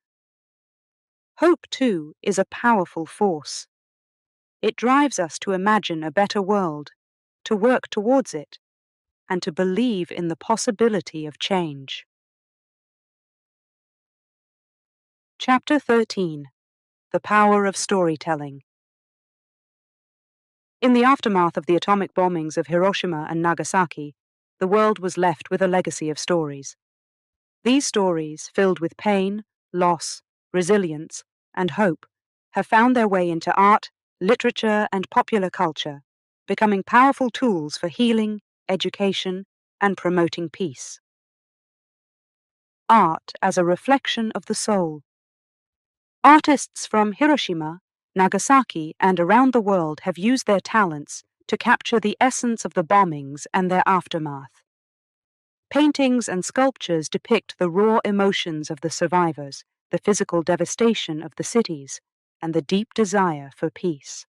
Speaker 1: Hope, too, is a powerful force. It drives us to imagine a better world, to work towards it, and to believe in the possibility of change. Chapter 13. The Power of Storytelling. In the aftermath of the atomic bombings of Hiroshima and Nagasaki, the world was left with a legacy of stories. These stories, filled with pain, loss, resilience, and hope, have found their way into art, literature, and popular culture, becoming powerful tools for healing, education, and promoting peace. Art as a reflection of the soul. Artists from Hiroshima, Nagasaki, and around the world have used their talents to capture the essence of the bombings and their aftermath. Paintings and sculptures depict the raw emotions of the survivors, the physical devastation of the cities, and the deep desire for peace.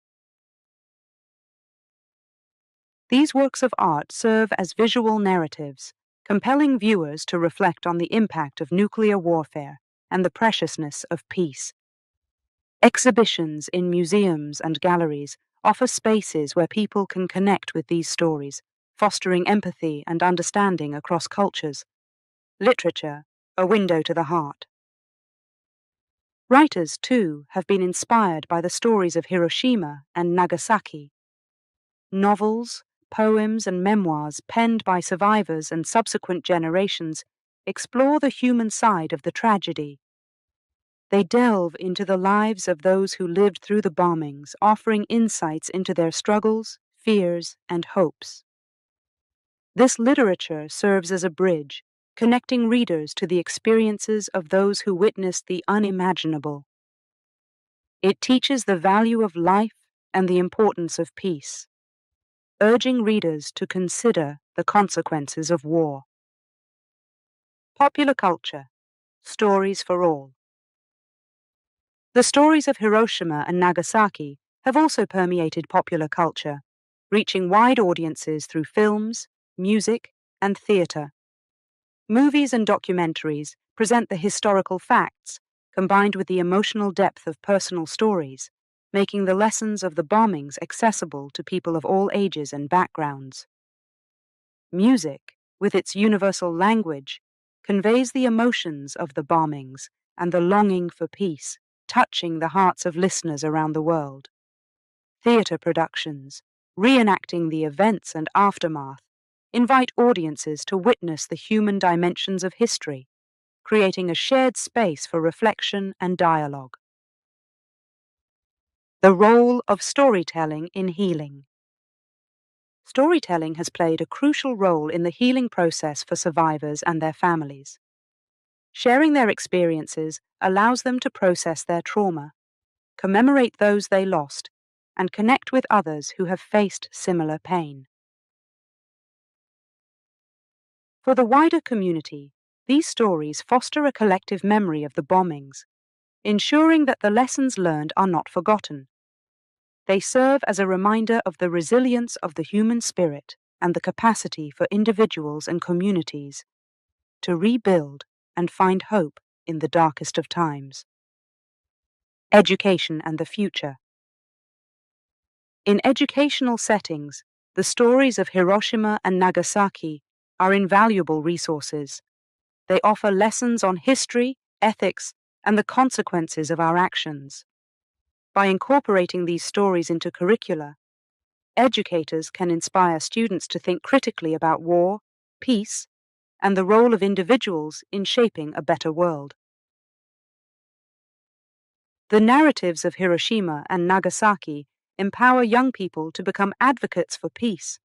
Speaker 1: These works of art serve as visual narratives, compelling viewers to reflect on the impact of nuclear warfare and the preciousness of peace. Exhibitions in museums and galleries offer spaces where people can connect with these stories, fostering empathy and understanding across cultures. Literature, a window to the heart. Writers, too, have been inspired by the stories of Hiroshima and Nagasaki. Novels, poems, and memoirs penned by survivors and subsequent generations explore the human side of the tragedy. They delve into the lives of those who lived through the bombings, offering insights into their struggles, fears, and hopes. This literature serves as a bridge, connecting readers to the experiences of those who witnessed the unimaginable. It teaches the value of life and the importance of peace, urging readers to consider the consequences of war. Popular culture, stories for all. The stories of Hiroshima and Nagasaki have also permeated popular culture, reaching wide audiences through films, music, and theatre. Movies and documentaries present the historical facts, combined with the emotional depth of personal stories, making the lessons of the bombings accessible to people of all ages and backgrounds. Music, with its universal language, conveys the emotions of the bombings and the longing for peace, touching the hearts of listeners around the world. Theatre productions, reenacting the events and aftermath, invite audiences to witness the human dimensions of history, creating a shared space for reflection and dialogue. The role of storytelling in healing. Storytelling has played a crucial role in the healing process for survivors and their families. Sharing their experiences allows them to process their trauma, commemorate those they lost, and connect with others who have faced similar pain. For the wider community, these stories foster a collective memory of the bombings, ensuring that the lessons learned are not forgotten. They serve as a reminder of the resilience of the human spirit and the capacity for individuals and communities to rebuild and find hope in the darkest of times. Education and the future. In educational settings, the stories of Hiroshima and Nagasaki are invaluable resources. They offer lessons on history, ethics, and the consequences of our actions. By incorporating these stories into curricula, educators can inspire students to think critically about war, peace, and the role of individuals in shaping a better world. The narratives of Hiroshima and Nagasaki empower young people to become advocates for peace,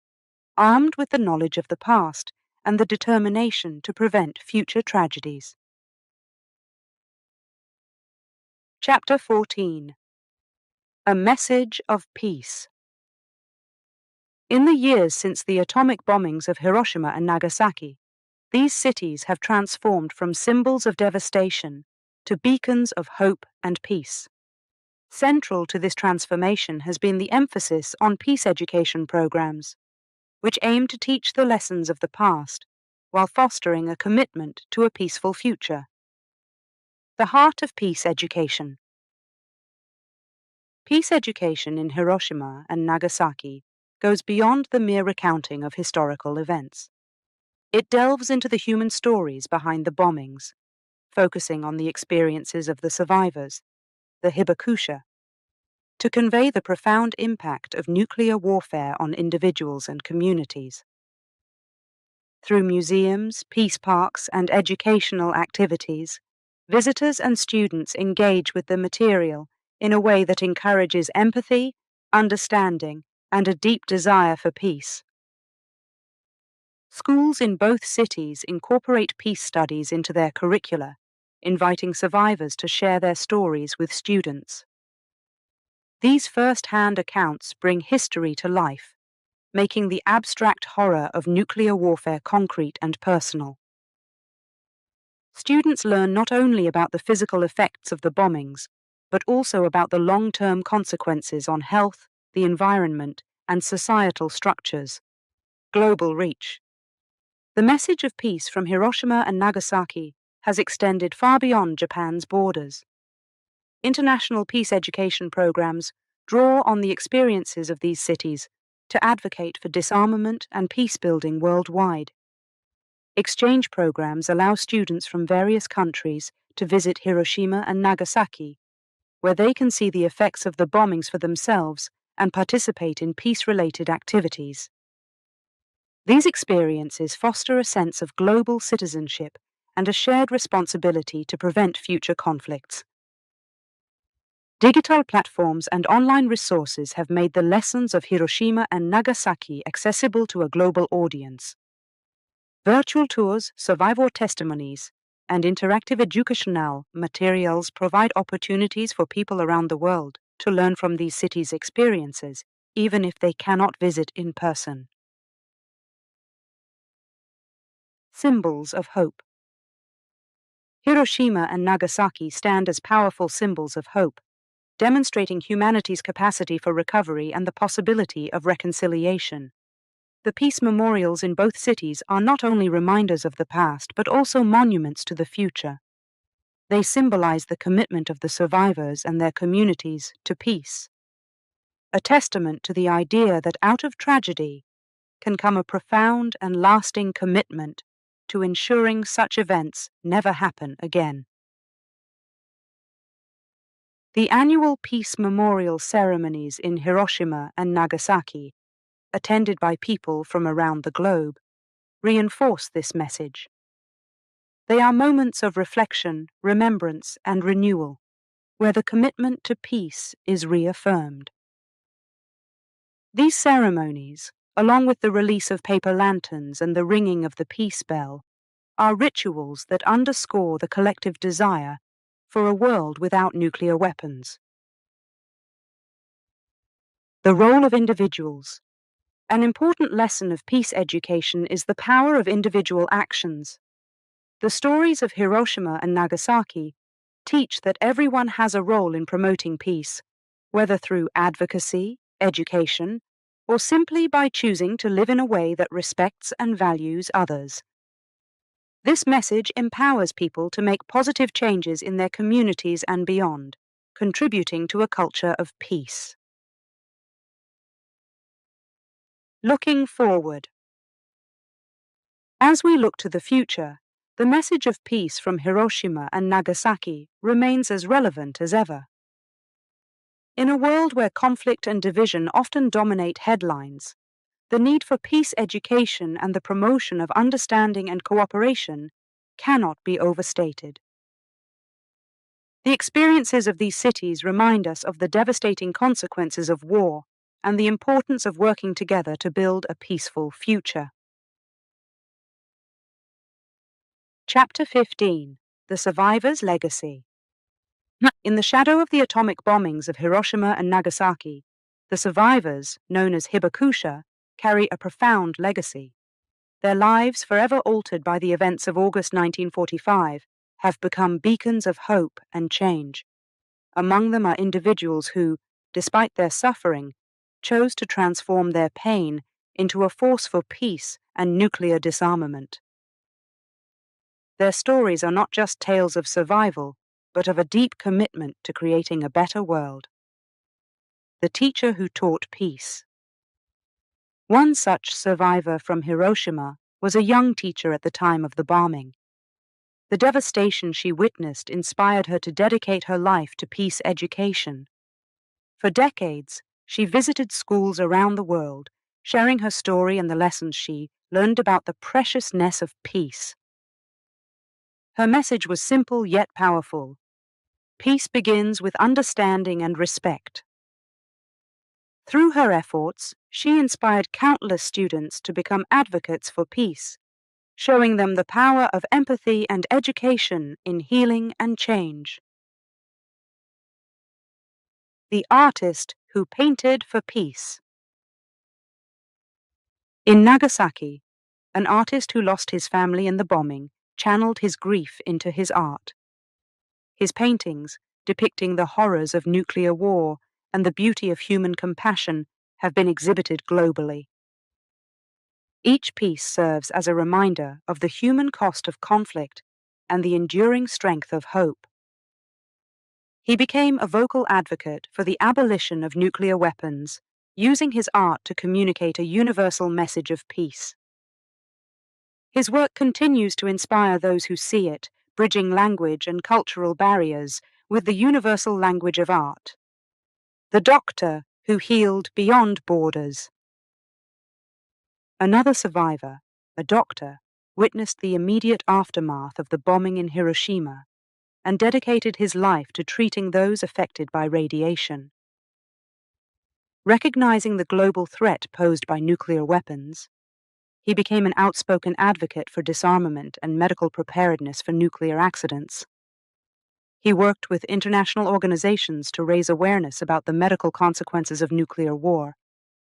Speaker 1: armed with the knowledge of the past and the determination to prevent future tragedies. Chapter 14. A Message of Peace. In the years since the atomic bombings of Hiroshima and Nagasaki, these cities have transformed from symbols of devastation to beacons of hope and peace. Central to this transformation has been the emphasis on peace education programs, which aim to teach the lessons of the past while fostering a commitment to a peaceful future. The heart of peace education. Peace education in Hiroshima and Nagasaki goes beyond the mere recounting of historical events. It delves into the human stories behind the bombings, focusing on the experiences of the survivors, the hibakusha, to convey the profound impact of nuclear warfare on individuals and communities. Through museums, peace parks, and educational activities, visitors and students engage with the material in a way that encourages empathy, understanding, and a deep desire for peace. Schools in both cities incorporate peace studies into their curricula, inviting survivors to share their stories with students. These first-hand accounts bring history to life, making the abstract horror of nuclear warfare concrete and personal. Students learn not only about the physical effects of the bombings, but also about the long-term consequences on health, the environment, and societal structures. Global reach. The message of peace from Hiroshima and Nagasaki has extended far beyond Japan's borders. International peace education programs draw on the experiences of these cities to advocate for disarmament and peace-building worldwide. Exchange programs allow students from various countries to visit Hiroshima and Nagasaki, where they can see the effects of the bombings for themselves and participate in peace-related activities. These experiences foster a sense of global citizenship and a shared responsibility to prevent future conflicts. Digital platforms and online resources have made the lessons of Hiroshima and Nagasaki accessible to a global audience. Virtual tours, survivor testimonies, and interactive educational materials provide opportunities for people around the world to learn from these cities' experiences, even if they cannot visit in person. Symbols of hope. Hiroshima and Nagasaki stand as powerful symbols of hope, demonstrating humanity's capacity for recovery and the possibility of reconciliation. The peace memorials in both cities are not only reminders of the past, but also monuments to the future. They symbolize the commitment of the survivors and their communities to peace, a testament to the idea that out of tragedy can come a profound and lasting commitment to ensuring such events never happen again. The annual peace memorial ceremonies in Hiroshima and Nagasaki, attended by people from around the globe, reinforce this message. They are moments of reflection, remembrance, and renewal, where the commitment to peace is reaffirmed. These ceremonies, along with the release of paper lanterns and the ringing of the peace bell, are rituals that underscore the collective desire for a world without nuclear weapons. The role of individuals. An important lesson of peace education is the power of individual actions. The stories of Hiroshima and Nagasaki teach that everyone has a role in promoting peace, whether through advocacy, education, or simply by choosing to live in a way that respects and values others. This message empowers people to make positive changes in their communities and beyond, contributing to a culture of peace. Looking forward. As we look to the future, the message of peace from Hiroshima and Nagasaki remains as relevant as ever. In a world where conflict and division often dominate headlines, the need for peace education and the promotion of understanding and cooperation cannot be overstated. The experiences of these cities remind us of the devastating consequences of war and the importance of working together to build a peaceful future. Chapter 15: The Survivor's Legacy. In the shadow of the atomic bombings of Hiroshima and Nagasaki, the survivors, known as hibakusha, carry a profound legacy. Their lives, forever altered by the events of August 1945, have become beacons of hope and change. Among them are individuals who, despite their suffering, chose to transform their pain into a force for peace and nuclear disarmament. Their stories are not just tales of survival, but of a deep commitment to creating a better world. The teacher who taught peace. One such survivor from Hiroshima was a young teacher at the time of the bombing. The devastation she witnessed inspired her to dedicate her life to peace education. For decades, she visited schools around the world, sharing her story and the lessons she learned about the preciousness of peace. Her message was simple yet powerful. Peace begins with understanding and respect. Through her efforts, she inspired countless students to become advocates for peace, showing them the power of empathy and education in healing and change. The artist who painted for peace. In Nagasaki, an artist who lost his family in the bombing channeled his grief into his art. His paintings, depicting the horrors of nuclear war and the beauty of human compassion, have been exhibited globally. Each piece serves as a reminder of the human cost of conflict and the enduring strength of hope. He became a vocal advocate for the abolition of nuclear weapons, using his art to communicate a universal message of peace. His work continues to inspire those who see it, bridging language and cultural barriers with the universal language of art. The doctor who healed beyond borders. Another survivor, a doctor, witnessed the immediate aftermath of the bombing in Hiroshima and dedicated his life to treating those affected by radiation. Recognizing the global threat posed by nuclear weapons, he became an outspoken advocate for disarmament and medical preparedness for nuclear accidents. He worked with international organizations to raise awareness about the medical consequences of nuclear war,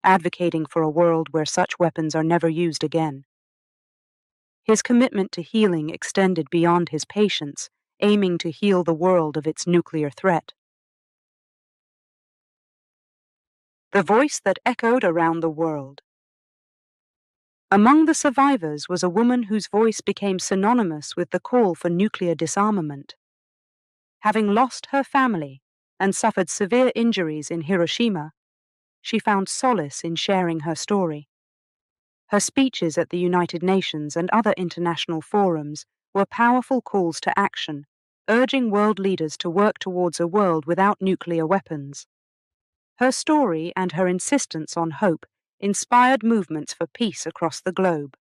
Speaker 1: advocating for a world where such weapons are never used again. His commitment to healing extended beyond his patients, aiming to heal the world of its nuclear threat. The voice that echoed around the world. Among the survivors was a woman whose voice became synonymous with the call for nuclear disarmament. Having lost her family and suffered severe injuries in Hiroshima, she found solace in sharing her story. Her speeches at the United Nations and other international forums were powerful calls to action, urging world leaders to work towards a world without nuclear weapons. Her story and her insistence on hope inspired movements for peace across the globe.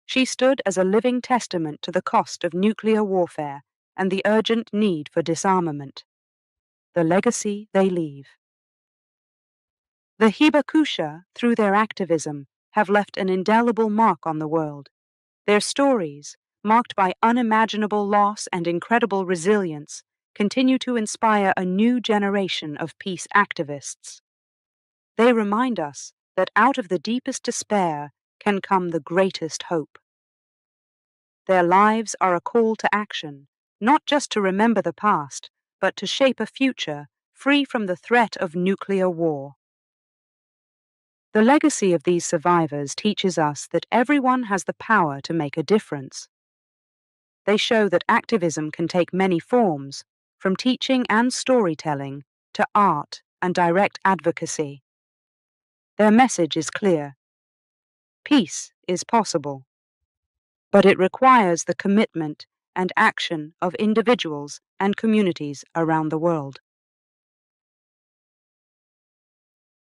Speaker 1: She stood as a living testament to the cost of nuclear warfare and the urgent need for disarmament. the legacy they leave. The Hibakusha, through their activism, have left an indelible mark on the world. Their stories, marked by unimaginable loss and incredible resilience, continue to inspire a new generation of peace activists. They remind us that out of the deepest despair can come the greatest hope. Their lives are a call to action, not just to remember the past, but to shape a future free from the threat of nuclear war. The legacy of these survivors teaches us that everyone has the power to make a difference. They show that activism can take many forms, from teaching and storytelling to art and direct advocacy. Their message is clear. Peace is possible, but it requires the commitment and action of individuals and communities around the world.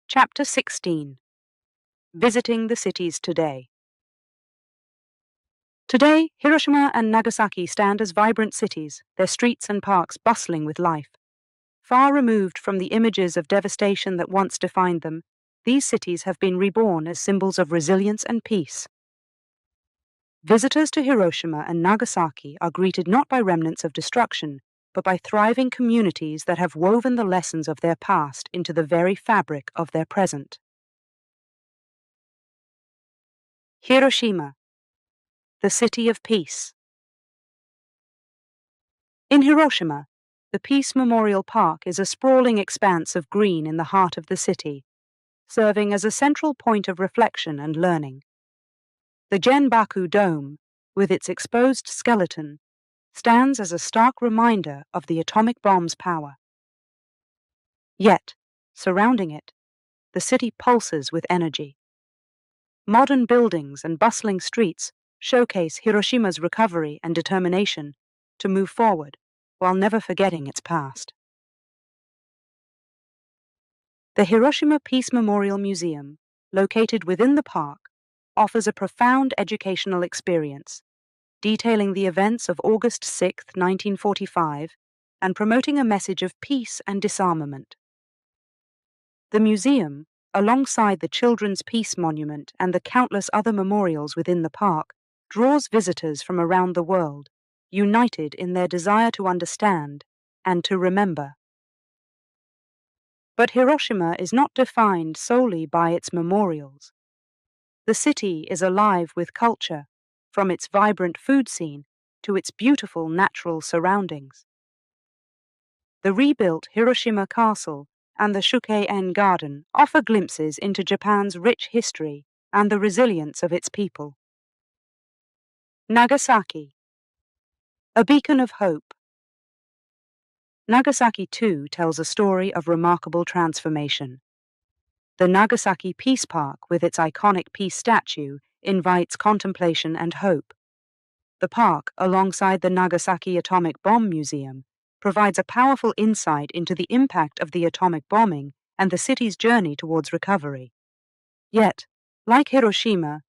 Speaker 1: Chapter 16. Visiting the Cities Today. Today, Hiroshima and Nagasaki stand as vibrant cities, their streets and parks bustling with life. Far removed from the images of devastation that once defined them, these cities have been reborn as symbols of resilience and peace. Visitors to Hiroshima and Nagasaki are greeted not by remnants of destruction, but by thriving communities that have woven the lessons of their past into the very fabric of their present. Hiroshima, the city of peace. In Hiroshima, the Peace Memorial Park is a sprawling expanse of green in the heart of the city, serving as a central point of reflection and learning. The Genbaku Dome, with its exposed skeleton, stands as a stark reminder of the atomic bomb's power. Yet, surrounding it, the city pulses with energy. Modern buildings and bustling streets showcase Hiroshima's recovery and determination to move forward while never forgetting its past. The Hiroshima Peace Memorial Museum, located within the park, offers a profound educational experience, detailing the events of August 6, 1945, and promoting a message of peace and disarmament. The museum, alongside the Children's Peace Monument and the countless other memorials within the park, draws visitors from around the world, united in their desire to understand and to remember. But Hiroshima is not defined solely by its memorials. The city is alive with culture, from its vibrant food scene to its beautiful natural surroundings. The rebuilt Hiroshima Castle and the Shukai-en Garden offer glimpses into Japan's rich history and the resilience of its people. Nagasaki, a beacon of hope. Nagasaki too tells a story of remarkable transformation. The Nagasaki Peace Park, with its iconic peace statue, invites contemplation and hope. The park, alongside the Nagasaki Atomic Bomb Museum, provides a powerful insight into the impact of the atomic bombing and the city's journey towards recovery. Yet, like Hiroshima,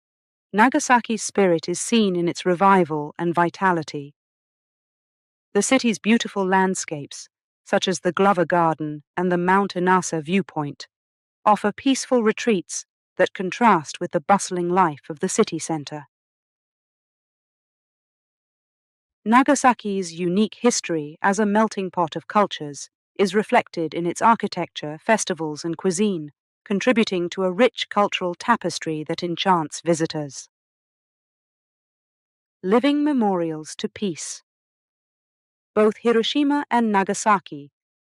Speaker 1: Nagasaki's spirit is seen in its revival and vitality. The city's beautiful landscapes, such as the Glover Garden and the Mount Inasa viewpoint, offer peaceful retreats that contrast with the bustling life of the city center. Nagasaki's unique history as a melting pot of cultures is reflected in its architecture, festivals, and cuisine, contributing to a rich cultural tapestry that enchants visitors. Living memorials to peace. Both Hiroshima and Nagasaki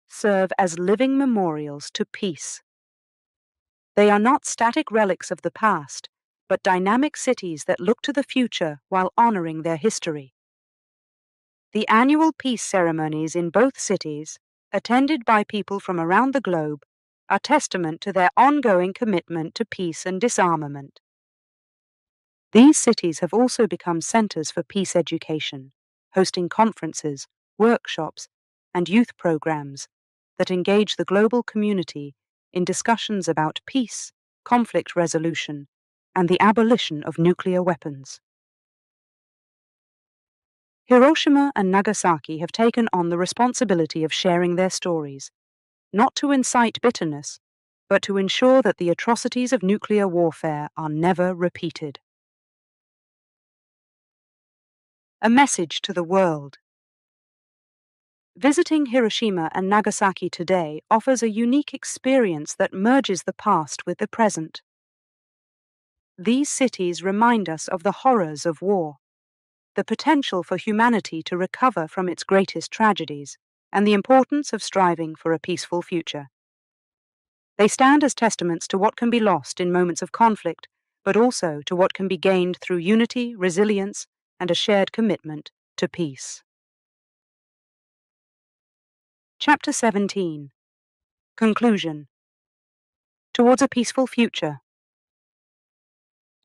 Speaker 1: serve as living memorials to peace. They are not static relics of the past, but dynamic cities that look to the future while honoring their history. The annual peace ceremonies in both cities, attended by people from around the globe, are testament to their ongoing commitment to peace and disarmament. These cities have also become centers for peace education, hosting conferences, workshops, and youth programs that engage the global community in discussions about peace, conflict resolution, and the abolition of nuclear weapons. Hiroshima and Nagasaki have taken on the responsibility of sharing their stories, not to incite bitterness, but to ensure that the atrocities of nuclear warfare are never repeated. A message to the world. Visiting Hiroshima and Nagasaki today offers a unique experience that merges the past with the present. These cities remind us of the horrors of war, the potential for humanity to recover from its greatest tragedies, and the importance of striving for a peaceful future. They stand as testaments to what can be lost in moments of conflict, but also to what can be gained through unity, resilience, and a shared commitment to peace. Chapter 17. Conclusion. Towards a Peaceful Future.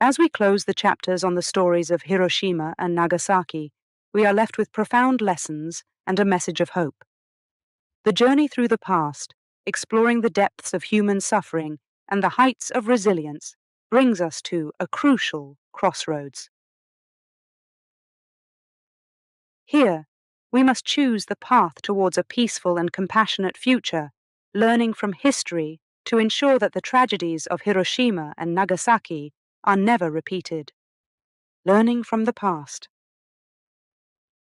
Speaker 1: As we close the chapters on the stories of Hiroshima and Nagasaki, we are left with profound lessons and a message of hope. The journey through the past, exploring the depths of human suffering and the heights of resilience, brings us to a crucial crossroads. Here, we must choose the path towards a peaceful and compassionate future, learning from history to ensure that the tragedies of Hiroshima and Nagasaki are never repeated. Learning from the past.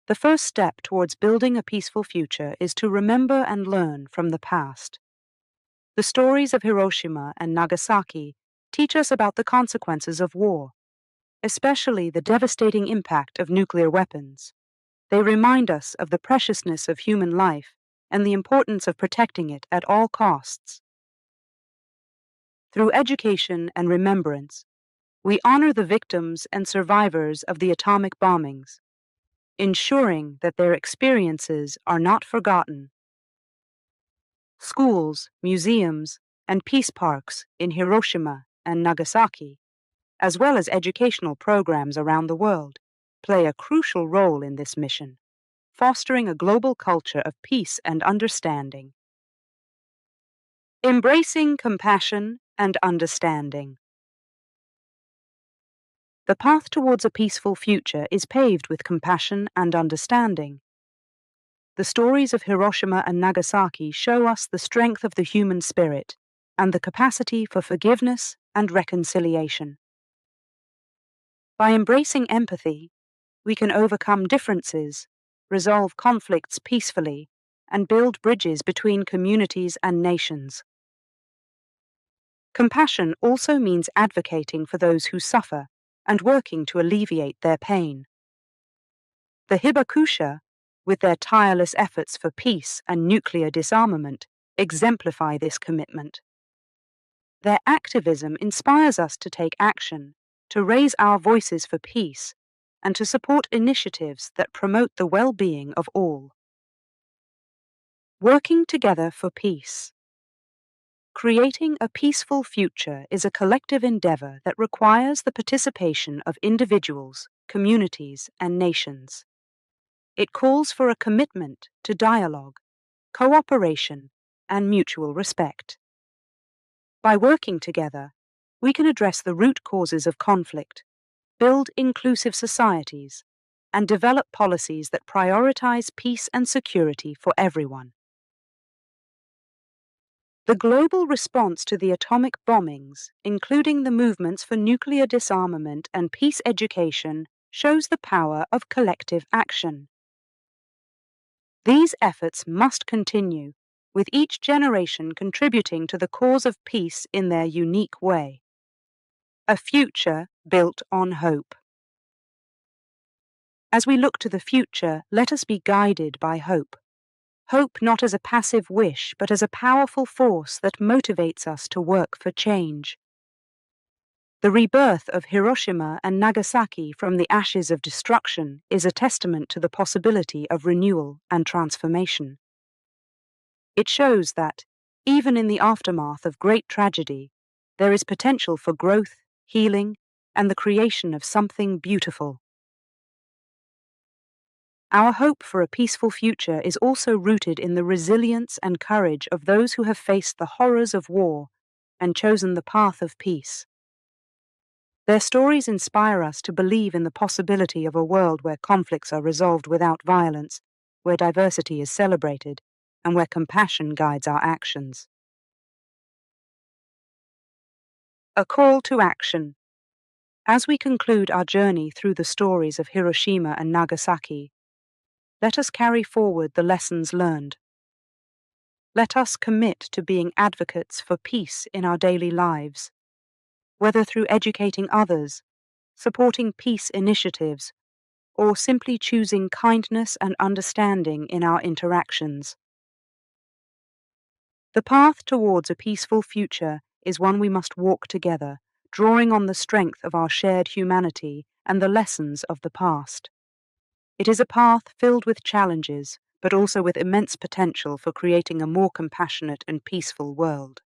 Speaker 1: The first step towards building a peaceful future is to remember and learn from the past. The stories of Hiroshima and Nagasaki teach us about the consequences of war, especially the devastating impact of nuclear weapons. They remind us of the preciousness of human life and the importance of protecting it at all costs. Through education and remembrance, we honor the victims and survivors of the atomic bombings, ensuring that their experiences are not forgotten. Schools, museums, and peace parks in Hiroshima and Nagasaki, as well as educational programs around the world, play a crucial role in this mission, fostering a global culture of peace and understanding. Embracing compassion and understanding. The path towards a peaceful future is paved with compassion and understanding. The stories of Hiroshima and Nagasaki show us the strength of the human spirit and the capacity for forgiveness and reconciliation. By embracing empathy, we can overcome differences, resolve conflicts peacefully, and build bridges between communities and nations. Compassion also means advocating for those who suffer and working to alleviate their pain. The Hibakusha, with their tireless efforts for peace and nuclear disarmament, exemplify this commitment. Their activism inspires us to take action, to raise our voices for peace, and to support initiatives that promote the well-being of all. Working together for peace. Creating a peaceful future is a collective endeavor that requires the participation of individuals, communities, and nations. It calls for a commitment to dialogue, cooperation, and mutual respect. By working together, we can address the root causes of conflict, build inclusive societies, and develop policies that prioritize peace and security for everyone. The global response to the atomic bombings, including the movements for nuclear disarmament and peace education, shows the power of collective action. These efforts must continue, with each generation contributing to the cause of peace in their unique way. A future built on hope. As we look to the future, let us be guided by hope. Hope not as a passive wish, but as a powerful force that motivates us to work for change. The rebirth of Hiroshima and Nagasaki from the ashes of destruction is a testament to the possibility of renewal and transformation. It shows that, even in the aftermath of great tragedy, there is potential for growth, healing, and the creation of something beautiful. Our hope for a peaceful future is also rooted in the resilience and courage of those who have faced the horrors of war and chosen the path of peace. Their stories inspire us to believe in the possibility of a world where conflicts are resolved without violence, where diversity is celebrated, and where compassion guides our actions. A call to action. As we conclude our journey through the stories of Hiroshima and Nagasaki, let us carry forward the lessons learned. Let us commit to being advocates for peace in our daily lives, whether through educating others, supporting peace initiatives, or simply choosing kindness and understanding in our interactions. The path towards a peaceful future is one we must walk together, drawing on the strength of our shared humanity and the lessons of the past. It is a path filled with challenges, but also with immense potential for creating a more compassionate and peaceful world.